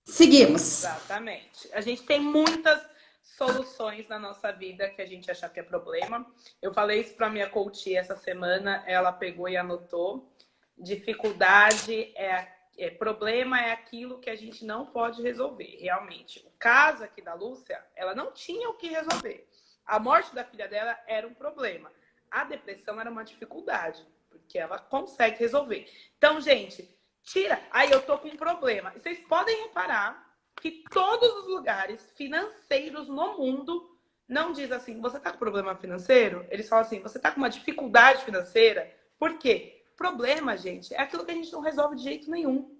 Seguimos. Exatamente. A gente tem muitas soluções na nossa vida que a gente acha que é problema. Eu falei isso para minha coach essa semana, ela pegou e anotou. Dificuldade problema é aquilo que a gente não pode resolver, realmente. O caso aqui da Lúcia, ela não tinha o que resolver. A morte da filha dela era um problema. A depressão era uma dificuldade, porque ela consegue resolver. Então, gente, tira. Aí eu tô com um problema. Vocês podem reparar que todos os lugares financeiros no mundo não diz assim, você tá com problema financeiro? Eles falam assim, você tá com uma dificuldade financeira? Por quê? problema, gente, é aquilo que a gente não resolve de jeito nenhum.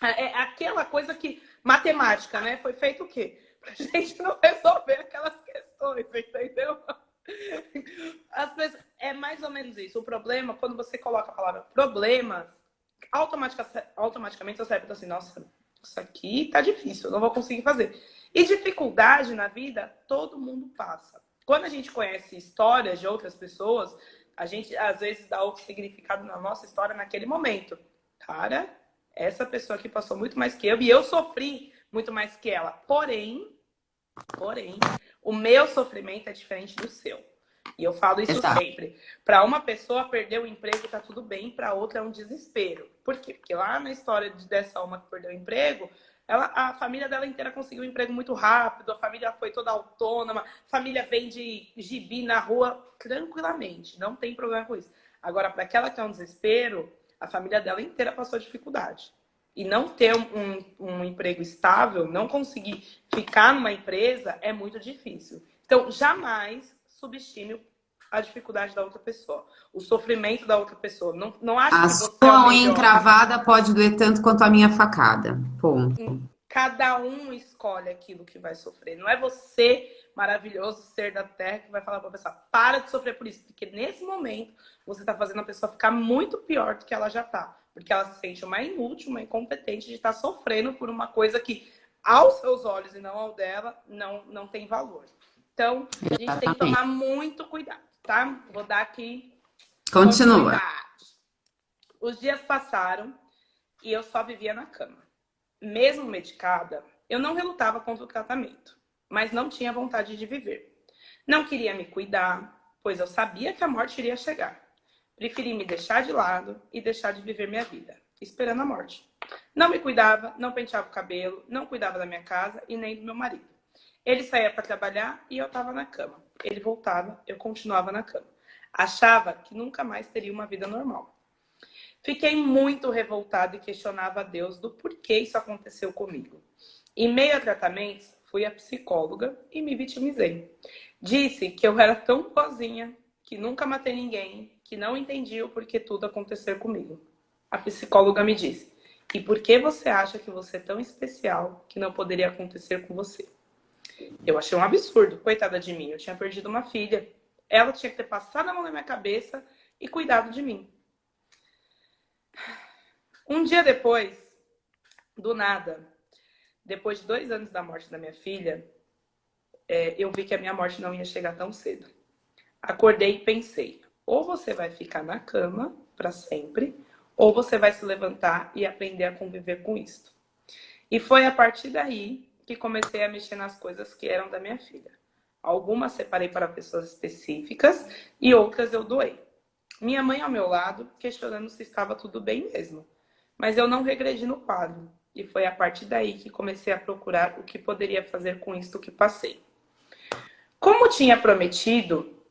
É aquela coisa que, matemática, né? Foi feito o quê? Pra gente não resolver aquelas questões, entendeu? É mais ou menos isso. O problema, quando você coloca a palavra problemas, automaticamente seu cérebro tá assim, nossa, isso aqui tá difícil, eu não vou conseguir fazer. E dificuldade na vida, todo mundo passa. Quando a gente conhece histórias de outras pessoas, a gente às vezes dá outro significado na nossa história naquele momento. Cara, essa pessoa aqui passou muito mais que eu e eu sofri muito mais que ela. Porém, o meu sofrimento é diferente do seu. E eu falo isso sempre. Para uma pessoa perder o emprego tá tudo bem, para outra é um desespero. Por quê? Porque lá na história dessa uma que perdeu o emprego, a família dela inteira conseguiu um emprego muito rápido, a família foi toda autônoma, a família vende gibi na rua tranquilamente, não tem problema com isso. Agora, para aquela que é um desespero, a família dela inteira passou dificuldade. E não ter um emprego estável, não conseguir ficar numa empresa, é muito difícil. Então, jamais subestime a dificuldade da outra pessoa, o sofrimento da outra pessoa. Não acha que você é sua o unha melhor. encravada pode doer tanto quanto a minha facada. Ponto. Cada um escolhe aquilo que vai sofrer. Não é você, maravilhoso ser da terra, que vai falar para a pessoa, para de sofrer por isso. Porque nesse momento, você está fazendo a pessoa ficar muito pior do que ela já está. Porque ela se sente uma inútil, uma incompetente de estar sofrendo por uma coisa que, aos seus olhos e não ao dela, não tem valor. Então, a gente tem que tomar muito cuidado, tá? Vou dar aqui... Continua. Os dias passaram e eu só vivia na cama. Mesmo medicada, eu não relutava contra o tratamento, mas não tinha vontade de viver. Não queria me cuidar, pois eu sabia que a morte iria chegar. Preferi me deixar de lado e deixar de viver minha vida, esperando a morte. Não me cuidava, não penteava o cabelo, não cuidava da minha casa e nem do meu marido. Ele saía para trabalhar e eu estava na cama. Ele voltava, eu continuava na cama. Achava que nunca mais teria uma vida normal. Fiquei muito revoltada e questionava a Deus do porquê isso aconteceu comigo. Em meio a tratamentos, fui à psicóloga e me vitimizei. Disse que eu era tão boazinha, que nunca matei ninguém, que não entendia o porquê tudo acontecer comigo. A psicóloga me disse, e por que você acha que você é tão especial que não poderia acontecer com você? Eu achei um absurdo, coitada de mim, eu tinha perdido uma filha. Ela tinha que ter passado a mão na minha cabeça e cuidado de mim. Um dia depois, do nada, depois de 2 anos da morte da minha filha, eu vi que a minha morte não ia chegar tão cedo. Acordei e pensei, ou você vai ficar na cama para sempre, ou você vai se levantar e aprender a conviver com isso. E foi a partir daí que comecei a mexer nas coisas que eram da minha filha. Algumas separei para pessoas específicas e outras eu doei. Minha mãe ao meu lado, questionando se estava tudo bem mesmo. Mas eu não regredi no quadro. E foi a partir daí que comecei a procurar o que poderia fazer com isto que passei. Como tinha prometido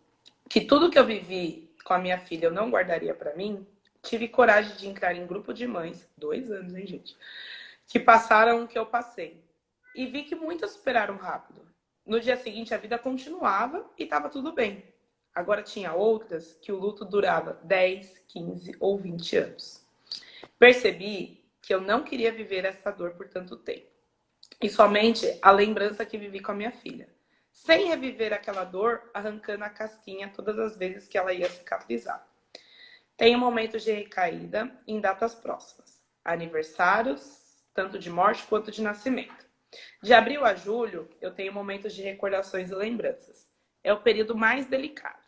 que tudo que eu vivi com a minha filha eu não guardaria para mim, tive coragem de entrar em grupo de mães, 2 anos, hein, gente? Que passaram o que eu passei. E vi que muitas superaram rápido. No dia seguinte, a vida continuava e estava tudo bem. Agora tinha outras que o luto durava 10, 15 ou 20 anos. Percebi que eu não queria viver essa dor por tanto tempo. E somente a lembrança que vivi com a minha filha. Sem reviver aquela dor, arrancando a casquinha todas as vezes que ela ia cicatrizar. Tenho momentos de recaída em datas próximas. Aniversários, tanto de morte quanto de nascimento. De abril a julho, eu tenho momentos de recordações e lembranças. É o período mais delicado.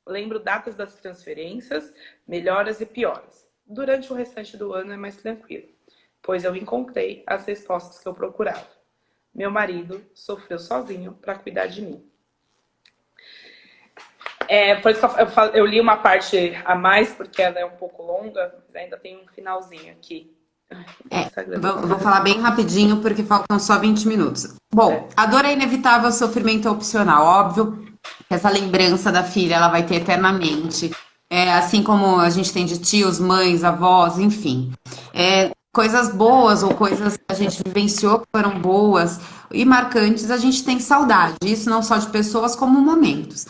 Lembro datas das transferências, melhoras e piores. Durante o restante do ano é mais tranquilo, pois eu encontrei as respostas que eu procurava. Meu marido sofreu sozinho para cuidar de mim. Por isso que eu li uma parte a mais, porque ela é um pouco longa, mas ainda tem um finalzinho aqui. Vou falar bem rapidinho, porque faltam só 20 minutos. Bom, a dor é inevitável, o sofrimento é opcional. Óbvio que essa lembrança da filha ela vai ter eternamente. Assim como a gente tem de tios, mães, avós, enfim. Coisas boas ou coisas que a gente vivenciou que foram boas e marcantes, a gente tem saudade. Isso não só de pessoas, como momentos.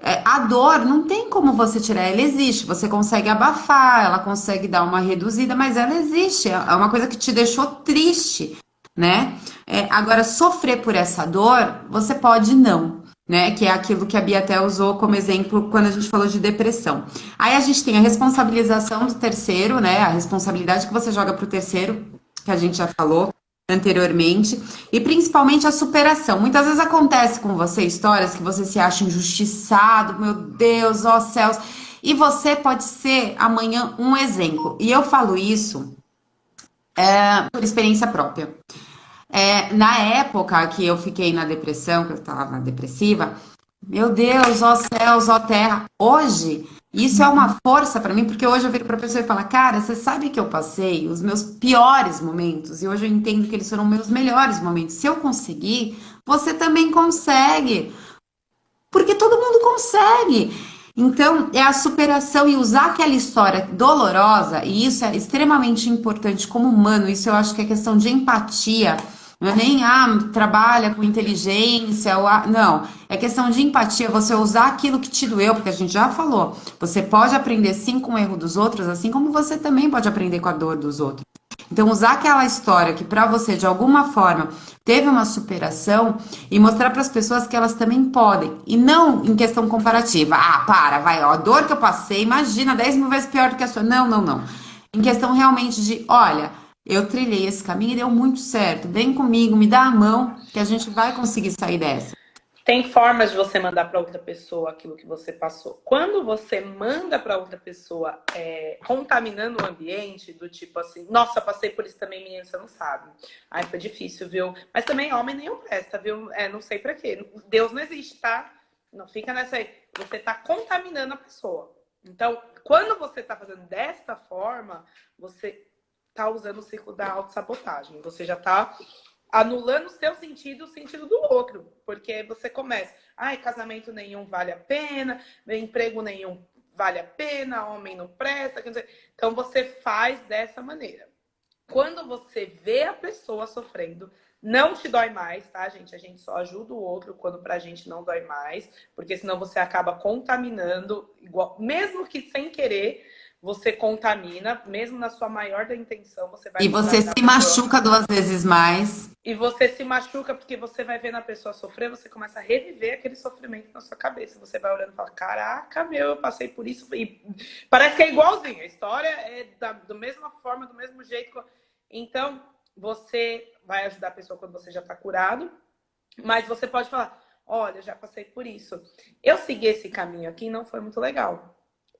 A dor não tem como você tirar, ela existe. Você consegue abafar, ela consegue dar uma reduzida, mas ela existe. É uma coisa que te deixou triste, né? Agora, sofrer por essa dor, você pode não, né? Que é aquilo que a Bia até usou como exemplo quando a gente falou de depressão. Aí a gente tem a responsabilização do terceiro, né? A responsabilidade que você joga pro terceiro, que a gente já falou anteriormente, e principalmente a superação. Muitas vezes acontece com você histórias que você se acha injustiçado, meu Deus, ó céus, e você pode ser amanhã um exemplo. E eu falo isso por experiência própria. Na época que eu fiquei na depressão, que eu estava depressiva, meu Deus, ó céus, ó terra. Hoje, isso é uma força para mim, porque hoje eu viro para a pessoa e falo, cara, você sabe que eu passei os meus piores momentos, e hoje eu entendo que eles foram meus melhores momentos. Se eu conseguir, você também consegue, porque todo mundo consegue. Então, é a superação e usar aquela história dolorosa, e isso é extremamente importante como humano, isso eu acho que é questão de empatia. Não é nem, trabalha com inteligência, não. É questão de empatia, você usar aquilo que te doeu, porque a gente já falou. Você pode aprender sim com o erro dos outros, assim como você também pode aprender com a dor dos outros. Então, usar aquela história que para você, de alguma forma, teve uma superação e mostrar para as pessoas que elas também podem. E não em questão comparativa. Vai, ó, a dor que eu passei, imagina, 10 mil vezes pior do que a sua. Não, não, não. Em questão realmente de, olha, eu trilhei esse caminho e deu muito certo. Vem comigo, me dá a mão, que a gente vai conseguir sair dessa. Tem formas de você mandar para outra pessoa aquilo que você passou. Quando você manda para outra pessoa contaminando o ambiente, do tipo assim, nossa, passei por isso também, menino, você não sabe. Ai, foi difícil, viu? Mas também homem nenhum presta, viu? Não sei para quê. Deus não existe, tá? Não fica nessa aí. Você tá contaminando a pessoa. Então, quando você tá fazendo desta forma, você tá usando o ciclo da autossabotagem. Você já tá anulando o seu sentido, o sentido do outro. Porque você começa, casamento nenhum vale a pena, emprego nenhum vale a pena, homem não presta. Quer dizer, então você faz dessa maneira. Quando você vê a pessoa sofrendo, não te dói mais, tá, gente? A gente só ajuda o outro quando pra gente não dói mais, porque senão você acaba contaminando, igual, mesmo que sem querer, você contamina, mesmo na sua maior da intenção, você vai E você contaminar se a pessoa. machuca 2 vezes mais. E você se machuca porque você vai vendo a pessoa sofrer, você começa a reviver aquele sofrimento na sua cabeça. Você vai olhando e fala, caraca, eu passei por isso. E parece que é igualzinho. A história é da mesma forma, do mesmo jeito. Então, você vai ajudar a pessoa quando você já está curado. Mas você pode falar, olha, já passei por isso. Eu segui esse caminho aqui e não foi muito legal.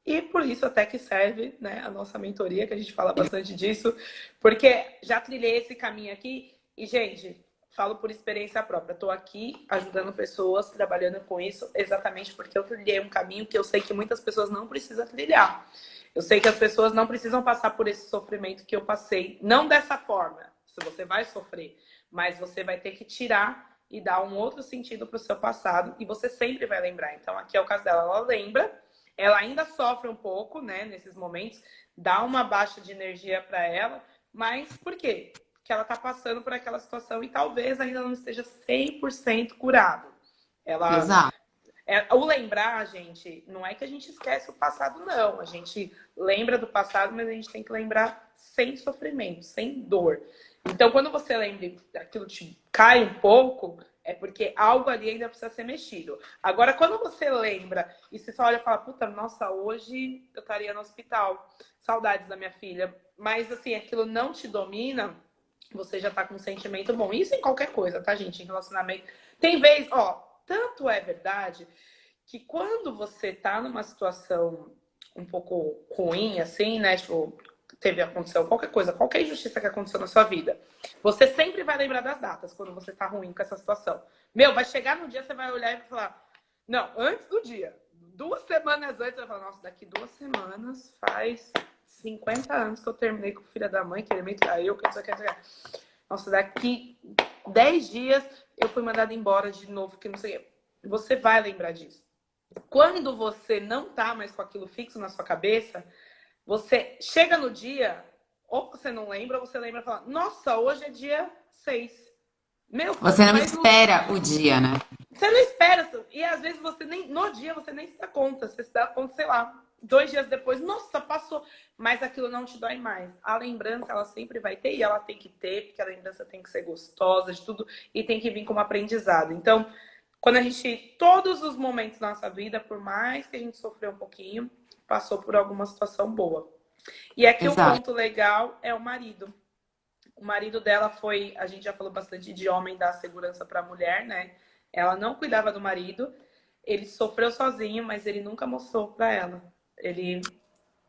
E por isso até que serve, né, a nossa mentoria, que a gente fala bastante disso, porque já trilhei esse caminho aqui e, gente, falo por experiência própria. Estou aqui ajudando pessoas, trabalhando com isso, exatamente porque eu trilhei um caminho que eu sei que muitas pessoas não precisam trilhar. Eu sei que as pessoas não precisam passar por esse sofrimento que eu passei. Não dessa forma, se você vai sofrer, mas você vai ter que tirar e dar um outro sentido para o seu passado e você sempre vai lembrar. Então, aqui é o caso dela, ela lembra. Ela ainda sofre um pouco, né, nesses momentos, dá uma baixa de energia para ela, mas por quê? Porque ela tá passando por aquela situação e talvez ainda não esteja 100% curado. Exato. O lembrar, gente, não é que a gente esquece o passado, não. A gente lembra do passado, mas a gente tem que lembrar sem sofrimento, sem dor. Então, quando você lembra aquilo te cai um pouco, é porque algo ali ainda precisa ser mexido. Agora, quando você lembra e você só olha e fala, puta, nossa, hoje eu estaria no hospital. Saudades da minha filha. Mas, assim, aquilo não te domina, você já tá com um sentimento bom. Isso em qualquer coisa, tá, gente? Em relacionamento. Tem vez, tanto é verdade que quando você tá numa situação um pouco ruim, assim, né? Tipo, aconteceu qualquer coisa, qualquer injustiça que aconteceu na sua vida, você sempre vai lembrar das datas quando você tá ruim com essa situação. Vai chegar no dia, você vai olhar e vai falar, não, antes do dia, 2 semanas antes, você vai falar, nossa, daqui 2 semanas faz 50 anos que eu terminei com o filho da mãe, que ele me traiu, que não sei o que. Nossa, daqui 10 dias eu fui mandada embora de novo, que não sei o que. Você vai lembrar disso. Quando você não tá mais com aquilo fixo na sua cabeça, você chega no dia, ou você não lembra, ou você lembra e fala, nossa, hoje é dia 6. Você não espera o dia, né? Você não espera. E às vezes você nem. No dia você nem se dá conta. Você se dá conta, sei lá, 2 dias depois, nossa, passou. Mas aquilo não te dói mais. A lembrança, ela sempre vai ter, e ela tem que ter, porque a lembrança tem que ser gostosa de tudo, e tem que vir como aprendizado. Então, quando a gente, todos os momentos da nossa vida, por mais que a gente sofreu um pouquinho, passou por alguma situação boa. E aqui o Exato. ponto legal é o marido. O marido dela foi, a gente já falou bastante de homem dar segurança para a mulher, né? Ela não cuidava do marido, ele sofreu sozinho, mas ele nunca mostrou para ela. Ele,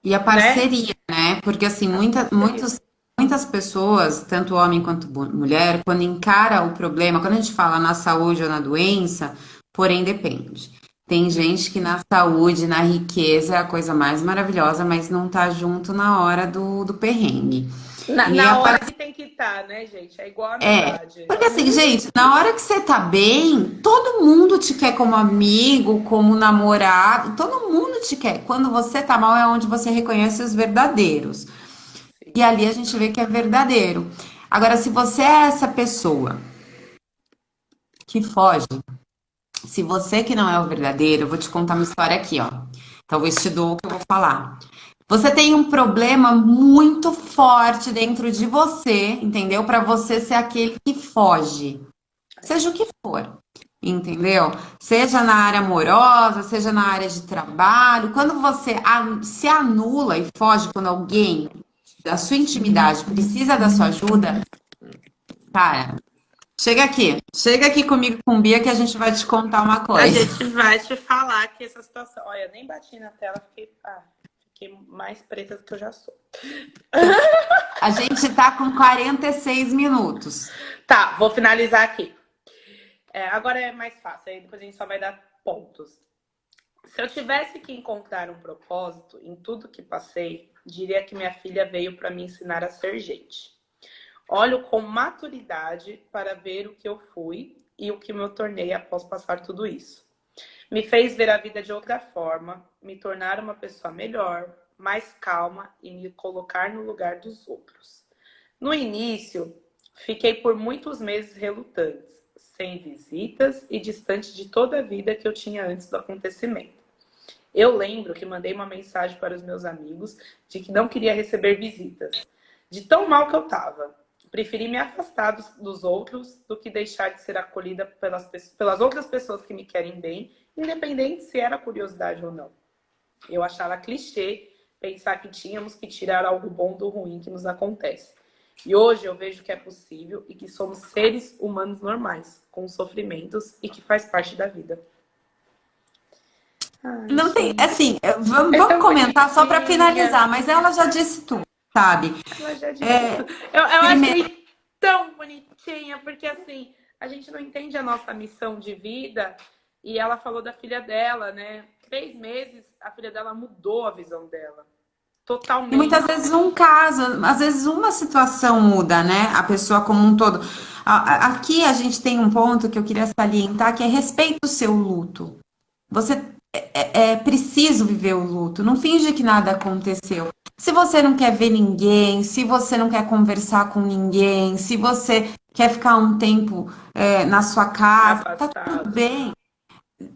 E a né? parceria, né? Porque assim, A parceria. muitas pessoas, tanto homem quanto mulher, quando encara o problema, quando a gente fala na saúde ou na doença, porém depende. Tem gente que na saúde, na riqueza é a coisa mais maravilhosa, mas não tá junto na hora do perrengue. E Na a hora que tem que estar, né, gente? É igual a É, amizade. porque assim, gente, na hora que você tá bem, todo mundo te quer como amigo, como namorado, todo mundo te quer. Quando você tá mal é onde você reconhece os verdadeiros. E Sim. ali a gente vê que é verdadeiro. Agora, se você é essa pessoa que foge, se você que não é o verdadeiro, eu vou te contar uma história aqui, ó. Talvez te dou o que eu vou falar. Você tem um problema muito forte dentro de você, entendeu? Para você ser aquele que foge. Seja o que for, entendeu? Seja na área amorosa, seja na área de trabalho, quando você se anula e foge quando alguém da sua intimidade precisa da sua ajuda, cara, chega aqui comigo com Bia que a gente vai te contar uma A coisa. gente vai te falar que essa situação. Olha, nem bati na tela, fiquei mais preta do que eu já sou. A gente tá com 46 minutos. Tá, vou finalizar aqui. Agora é mais fácil, aí depois a gente só vai dar pontos. Se eu tivesse que encontrar um propósito em tudo que passei, diria que minha filha veio para me ensinar a ser gente. Olho com maturidade para ver o que eu fui e o que me tornei após passar tudo isso. Me fez ver a vida de outra forma, me tornar uma pessoa melhor, mais calma e me colocar no lugar dos outros. No início, fiquei por muitos meses relutantes, sem visitas e distante de toda a vida que eu tinha antes do acontecimento. Eu lembro que mandei uma mensagem para os meus amigos de que não queria receber visitas, de tão mal que eu estava. Preferi me afastar dos outros do que deixar de ser acolhida pelas outras pessoas que me querem bem, independente se era curiosidade ou não. Eu achava clichê pensar que tínhamos que tirar algo bom do ruim que nos acontece. E hoje eu vejo que é possível e que somos seres humanos normais, com sofrimentos e que faz parte da vida. Ai, Não tem, gente. assim, É vamos tão comentar só para bonitinha. finalizar, mas ela já disse tudo, sabe? Ela já disse É, tudo. Eu primeiro, achei tão bonitinha, porque assim, a gente não entende a nossa missão de vida. E ela falou da filha dela, né? 3 meses, a filha dela mudou a visão dela. e muitas Totalmente. vezes um caso, às vezes uma situação muda, né? A pessoa como um todo. Aqui a gente tem um ponto que eu queria salientar, que é respeito o seu luto. Você é preciso viver o luto, não finge que nada aconteceu. Se você não quer ver ninguém, se você não quer conversar com ninguém, se você quer ficar um tempo na sua casa, tá tudo Afastado. bem.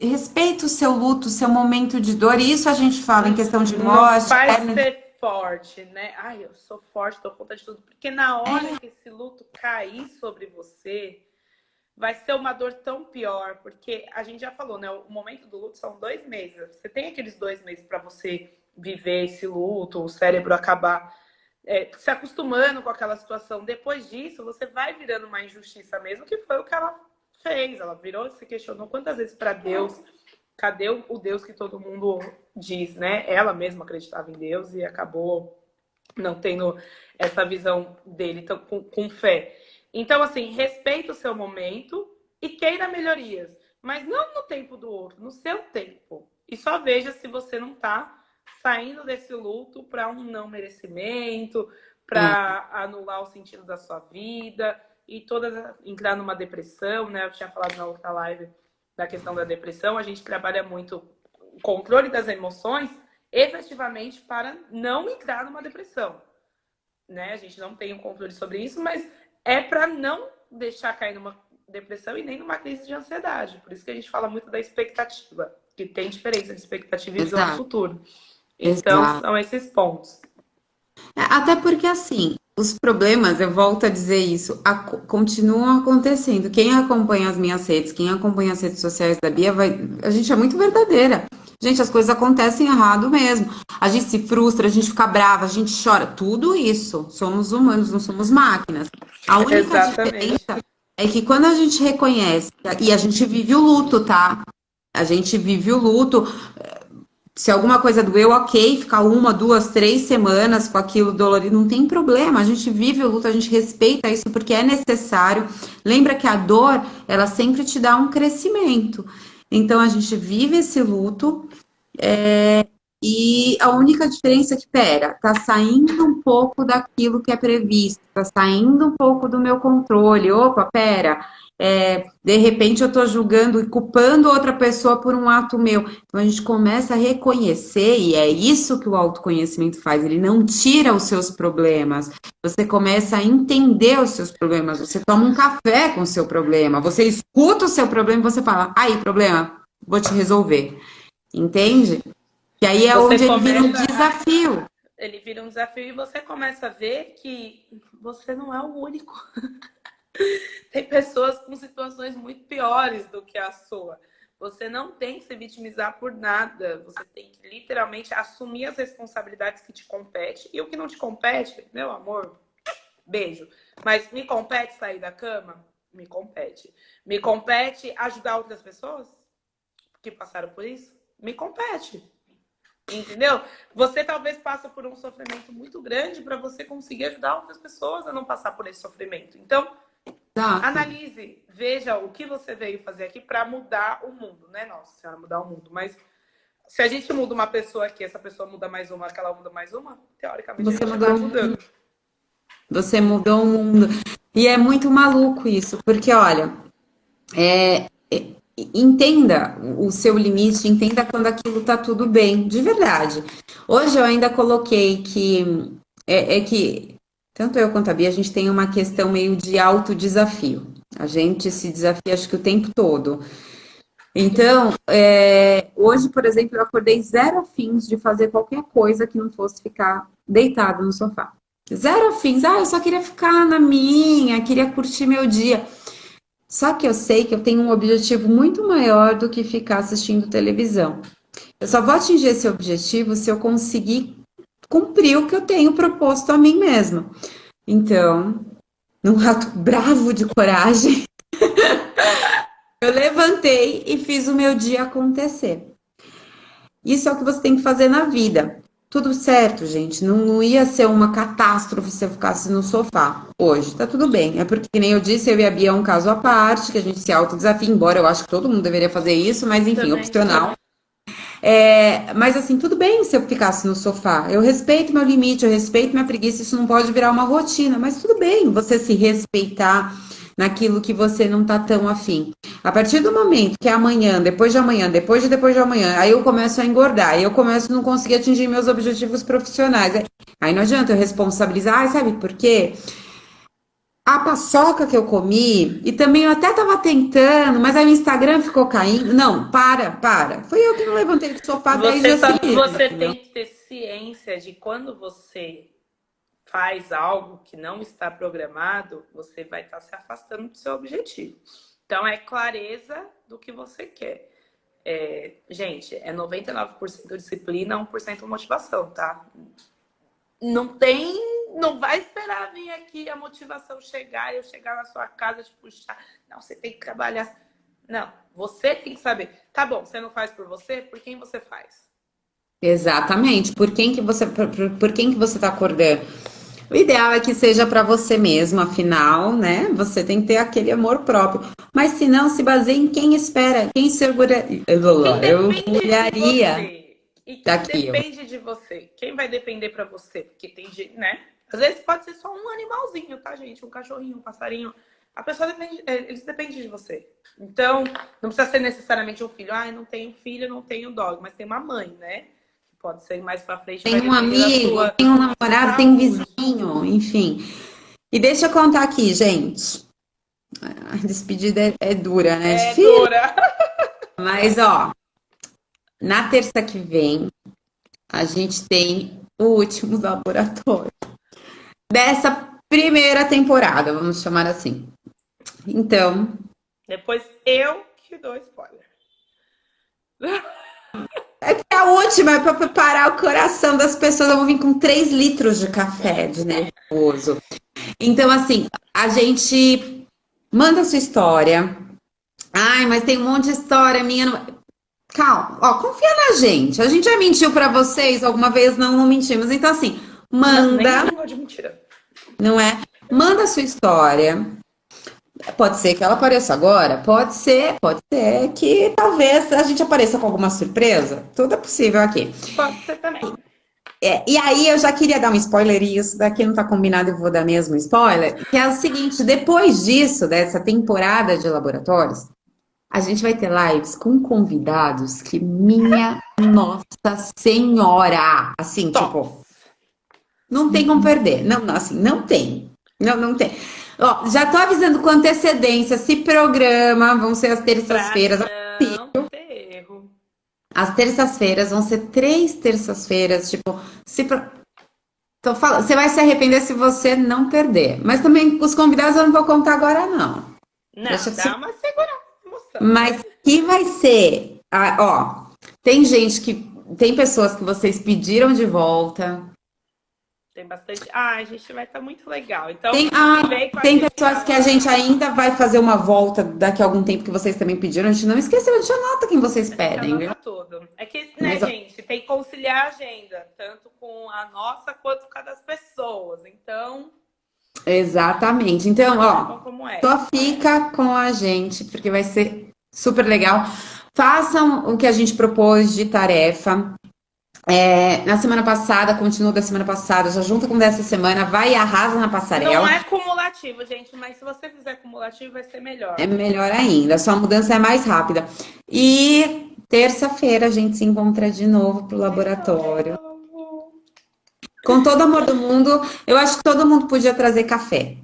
Respeita o seu luto, o seu momento de dor. E isso a gente fala em questão de Não morte, faz término de... ser forte, né? Ai, eu sou forte, dou conta de tudo. Porque na hora que esse luto cair sobre você, vai ser uma dor tão pior. Porque a gente já falou, né? O momento do luto são 2 meses. Você tem aqueles 2 meses para você viver esse luto, o cérebro acabar se acostumando com aquela situação. Depois disso, você vai virando uma injustiça mesmo, que foi o que ela fez. Ela virou, se questionou quantas vezes para Deus. Cadê o Deus que todo mundo diz, né? Ela mesma acreditava em Deus e acabou não tendo essa visão dele com fé. Então, assim, respeita o seu momento e queira melhorias, mas não no tempo do outro, no seu tempo. E só veja se você não está saindo desse luto para um não merecimento, para anular o sentido da sua vida e entrar numa depressão, né? Eu tinha falado na outra live da questão da depressão, a gente trabalha muito o controle das emoções efetivamente para não entrar numa depressão, né? A gente não tem um controle sobre isso, mas é para não deixar cair numa depressão e nem numa crise de ansiedade. Por isso que a gente fala muito da expectativa, que tem diferença de expectativa e visão de Exato, futuro. Então, exato. são esses pontos. Até porque, assim, os problemas, eu volto a dizer isso, continuam acontecendo. Quem acompanha as minhas redes, quem acompanha as redes sociais da Bia, a gente é muito verdadeira. Gente, as coisas acontecem errado mesmo. A gente se frustra, a gente fica brava, a gente chora. Tudo isso. Somos humanos, não somos máquinas. A única Exatamente. diferença é que quando a gente reconhece, e a gente vive o luto, tá? A gente vive o luto. Se alguma coisa doeu, ok, ficar uma, duas, 3 semanas com aquilo dolorido, não tem problema. A gente vive o luto, a gente respeita isso porque é necessário. Lembra que a dor, ela sempre te dá um crescimento. Então a gente vive esse luto, e a única diferença é que, pera, tá saindo um pouco daquilo que é previsto, tá saindo um pouco do meu controle. Opa, pera, de repente eu tô julgando e culpando outra pessoa por um ato meu. Então a gente começa a reconhecer, e é isso que o autoconhecimento faz, ele não tira os seus problemas. Você começa a entender os seus problemas, você toma um café com o seu problema, você escuta o seu problema e você fala, aí, problema, vou te resolver. Entende? E aí é Você onde ele vira um começa desafio. ele vira um desafio e você começa a ver que você não é o único. Tem pessoas com situações muito piores do que a sua. Você não tem que se vitimizar por nada. Você tem que literalmente assumir as responsabilidades que te competem. E o que não te compete, meu amor, beijo. Mas me compete sair da cama? Me compete. Me compete ajudar outras pessoas que passaram por isso? Me compete. Entendeu? Você talvez passe por um sofrimento muito grande para você conseguir ajudar outras pessoas a não passar por esse sofrimento. Então, Exato. analise, veja o que você veio fazer aqui para mudar o mundo, né? Nossa Senhora, mudar o mundo. Mas se a gente muda uma pessoa aqui, essa pessoa muda mais uma, aquela muda mais uma, teoricamente a Você gente vai mudou, mudando. você mudou o mundo. E é muito maluco isso, porque olha, entenda o seu limite, entenda quando aquilo tá tudo bem, de verdade. Hoje eu ainda coloquei que que tanto eu quanto a Bia, a gente tem uma questão meio de autodesafio. A gente se desafia, acho que o tempo todo. Então, hoje, por exemplo, eu acordei zero afins de fazer qualquer coisa que não fosse ficar deitada no sofá. Zero afins. Ah, eu só queria ficar na minha, queria curtir meu dia. Só que eu sei que eu tenho um objetivo muito maior do que ficar assistindo televisão. Eu só vou atingir esse objetivo se eu conseguir cumprir o que eu tenho proposto a mim mesma. Então, num ato bravo de coragem, eu levantei e fiz o meu dia acontecer. Isso é o que você tem que fazer na vida. Tudo certo, gente. Não ia ser uma catástrofe se eu ficasse no sofá hoje. Tá tudo bem. É porque, nem eu disse, eu e a Bia é um caso à parte, que a gente se autodesafia, embora eu acho que todo mundo deveria fazer isso, mas enfim, Também. opcional. Mas assim, tudo bem se eu ficasse no sofá. Eu respeito meu limite, eu respeito minha preguiça, isso não pode virar uma rotina, mas tudo bem você se respeitar naquilo que você não tá tão afim. A partir do momento que é amanhã, depois de amanhã, depois de amanhã, aí eu começo a engordar, aí eu começo a não conseguir atingir meus objetivos profissionais. Aí não adianta eu responsabilizar, sabe por quê? A paçoca que eu comi, e também eu até tava tentando, mas aí o Instagram ficou caindo. Não, para. Foi eu que não levantei do sofá 10 dias seguidos, Você entendeu? tem que ter ciência de quando você faz algo que não está programado, você vai estar se afastando do seu objetivo. Então, é clareza do que você quer. Gente, é 99% disciplina, 1% motivação, tá? Não vai esperar vir aqui a motivação chegar, eu chegar na sua casa te puxar. Não, você tem que trabalhar. Não, você tem que saber. Tá bom, você não faz por você, por quem você faz? Exatamente. Por quem que você tá acordando? O ideal é que seja para você mesmo, afinal, né? Você tem que ter aquele amor próprio. Mas se não, se baseia em quem espera, quem segura. Quem Eu depende de orgulharia você? E quem daquilo. depende de você? Quem vai depender pra você? Porque tem gente, né? Às vezes pode ser só um animalzinho, tá, gente? Um cachorrinho, um passarinho. A pessoa depende, eles dependem de você. Então, não precisa ser necessariamente um filho. Ah, eu não tenho filho, eu não tenho dog, mas tem uma mãe, né? Pode ser mais pra frente, Tem vai um depender da amigo, sua tem um namorado, tem saúde. vizinho, enfim. E deixa eu contar aqui, gente. A despedida é dura, né? É Difícil. dura. Mas, ó, na terça que vem, a gente tem o último laboratório dessa primeira temporada, vamos chamar assim. Então, Depois eu que dou spoiler. é que a última é para preparar o coração das pessoas. Eu vou vir com 3 litros de café de nervoso. Então, assim, a gente manda a sua história. Ai, mas tem um monte de história minha. Calma, ó, confia na gente. A gente já mentiu pra vocês alguma vez? Não, não mentimos. Então, assim, Não, nem manda, língua de mentira. não é? Manda a sua história. Pode ser que ela apareça agora, pode ser que talvez a gente apareça com alguma surpresa. Tudo é possível aqui. Pode ser também. E aí eu já queria dar um spoiler, e isso daqui não tá combinado, eu vou dar mesmo spoiler, que é o seguinte, depois disso, dessa temporada de laboratórios, a gente vai ter lives com convidados que, minha Nossa Senhora, assim, Top. tipo, não tem como perder. Não, não, assim, não tem. Não, não tem. Ó, já tô avisando com antecedência, se programa, vão ser as terças-feiras. Não ter erro. As terças-feiras vão ser 3 terças-feiras, tipo, tô falando, você vai se arrepender se você não perder. Mas também os convidados eu não vou contar agora, não. Não, Deixa eu dá uma segurança, emoção. Mas que vai ser, ó, tem gente que, tem pessoas que vocês pediram de volta. Tem bastante. Ah, a gente vai estar muito legal. Então, Tem, vem com a tem gente pessoas lá. que a gente ainda vai fazer uma volta daqui a algum tempo que vocês também pediram. A gente não esqueceu, a gente anota quem vocês pedem, viu? Anota tudo. É que, né, Mas, ó, gente, tem que conciliar a agenda, tanto com a nossa quanto com a das pessoas. Então, exatamente. Então, ó, saibam como é. só fica com a gente, porque vai ser super legal. Façam o que a gente propôs de tarefa. Na semana passada, continua da semana passada, já junta com dessa semana, vai e arrasa na Não passarela. é cumulativo, gente, mas se você fizer cumulativo, vai ser melhor. É melhor ainda, só a mudança é mais rápida. E terça-feira a gente se encontra de novo pro laboratório. Com todo amor do mundo, eu acho que todo mundo podia trazer café.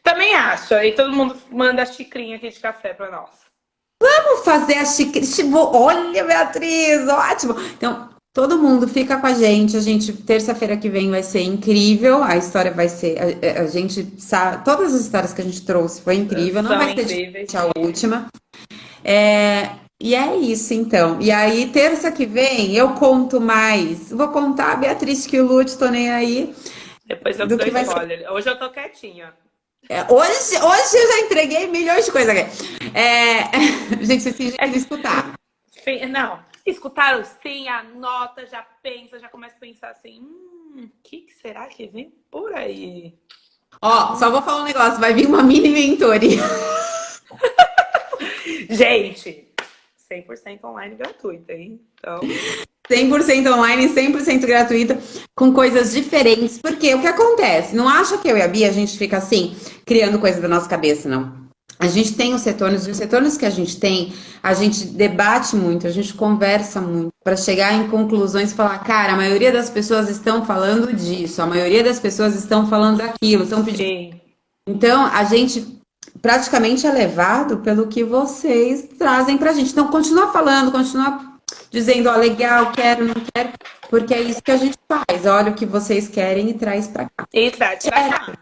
Também acho. Aí todo mundo manda a xicrinha aqui de café pra nós. Vamos fazer a xícara. Olha, Beatriz, ótimo. Então, todo mundo fica com a gente. A gente, terça-feira que vem vai ser incrível. A história vai ser. A gente sabe. Todas as histórias que a gente trouxe foi incrível. Não São vai ser incríveis. diferente a última. E é isso, então. E aí, terça que vem, eu conto mais. Vou contar a Beatriz que o Lute, tô nem aí. Depois eu Do dou que vai ser. spoiler. Hoje eu tô quietinha. Hoje eu já entreguei milhões de coisas aqui. Gente, vocês fingem que não escutaram. Não, escutaram sim, anota, já pensa, já começa a pensar assim, o que será que vem por aí? Ó, só vou falar um negócio, vai vir uma mini mentoria. Gente, 100% online gratuita, hein? Então, 100% online, 100% gratuita, com coisas diferentes. Porque o que acontece? Não acha que eu e a Bia, a gente fica assim, criando coisa da nossa cabeça, não. A gente tem os retornos, e os retornos que a gente debate muito, a gente conversa muito, para chegar em conclusões e falar, cara, a maioria das pessoas estão falando disso, a maioria das pessoas estão falando daquilo, estão pedindo. sim. Então, a gente praticamente é levado pelo que vocês trazem pra gente. Então, continua falando, continua dizendo, ó, legal, quero, não quero, porque é isso que a gente faz. Olha o que vocês querem e traz pra cá. E traz pra cá.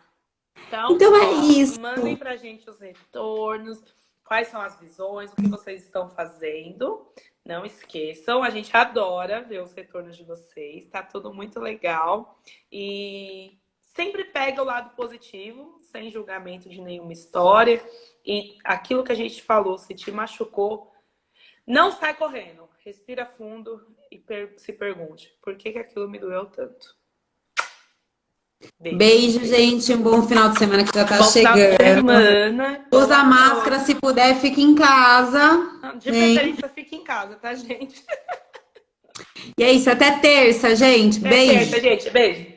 Então é ó, isso. Mandem pra gente os retornos, quais são as visões, o que vocês estão fazendo. Não esqueçam, a gente adora ver os retornos de vocês, tá tudo muito legal. E sempre pega o lado positivo, sem julgamento de nenhuma história. E aquilo que a gente falou, se te machucou, não sai correndo. Respira fundo e se pergunte, por que aquilo me doeu tanto? Beijo, gente. Um bom final de semana que já tá Bom final de chegando. semana. Usa máscara, se puder, fique em casa. De preferência, fique em casa, tá, gente? E é isso, até terça, gente. Até Beijo. terça, gente. Beijo.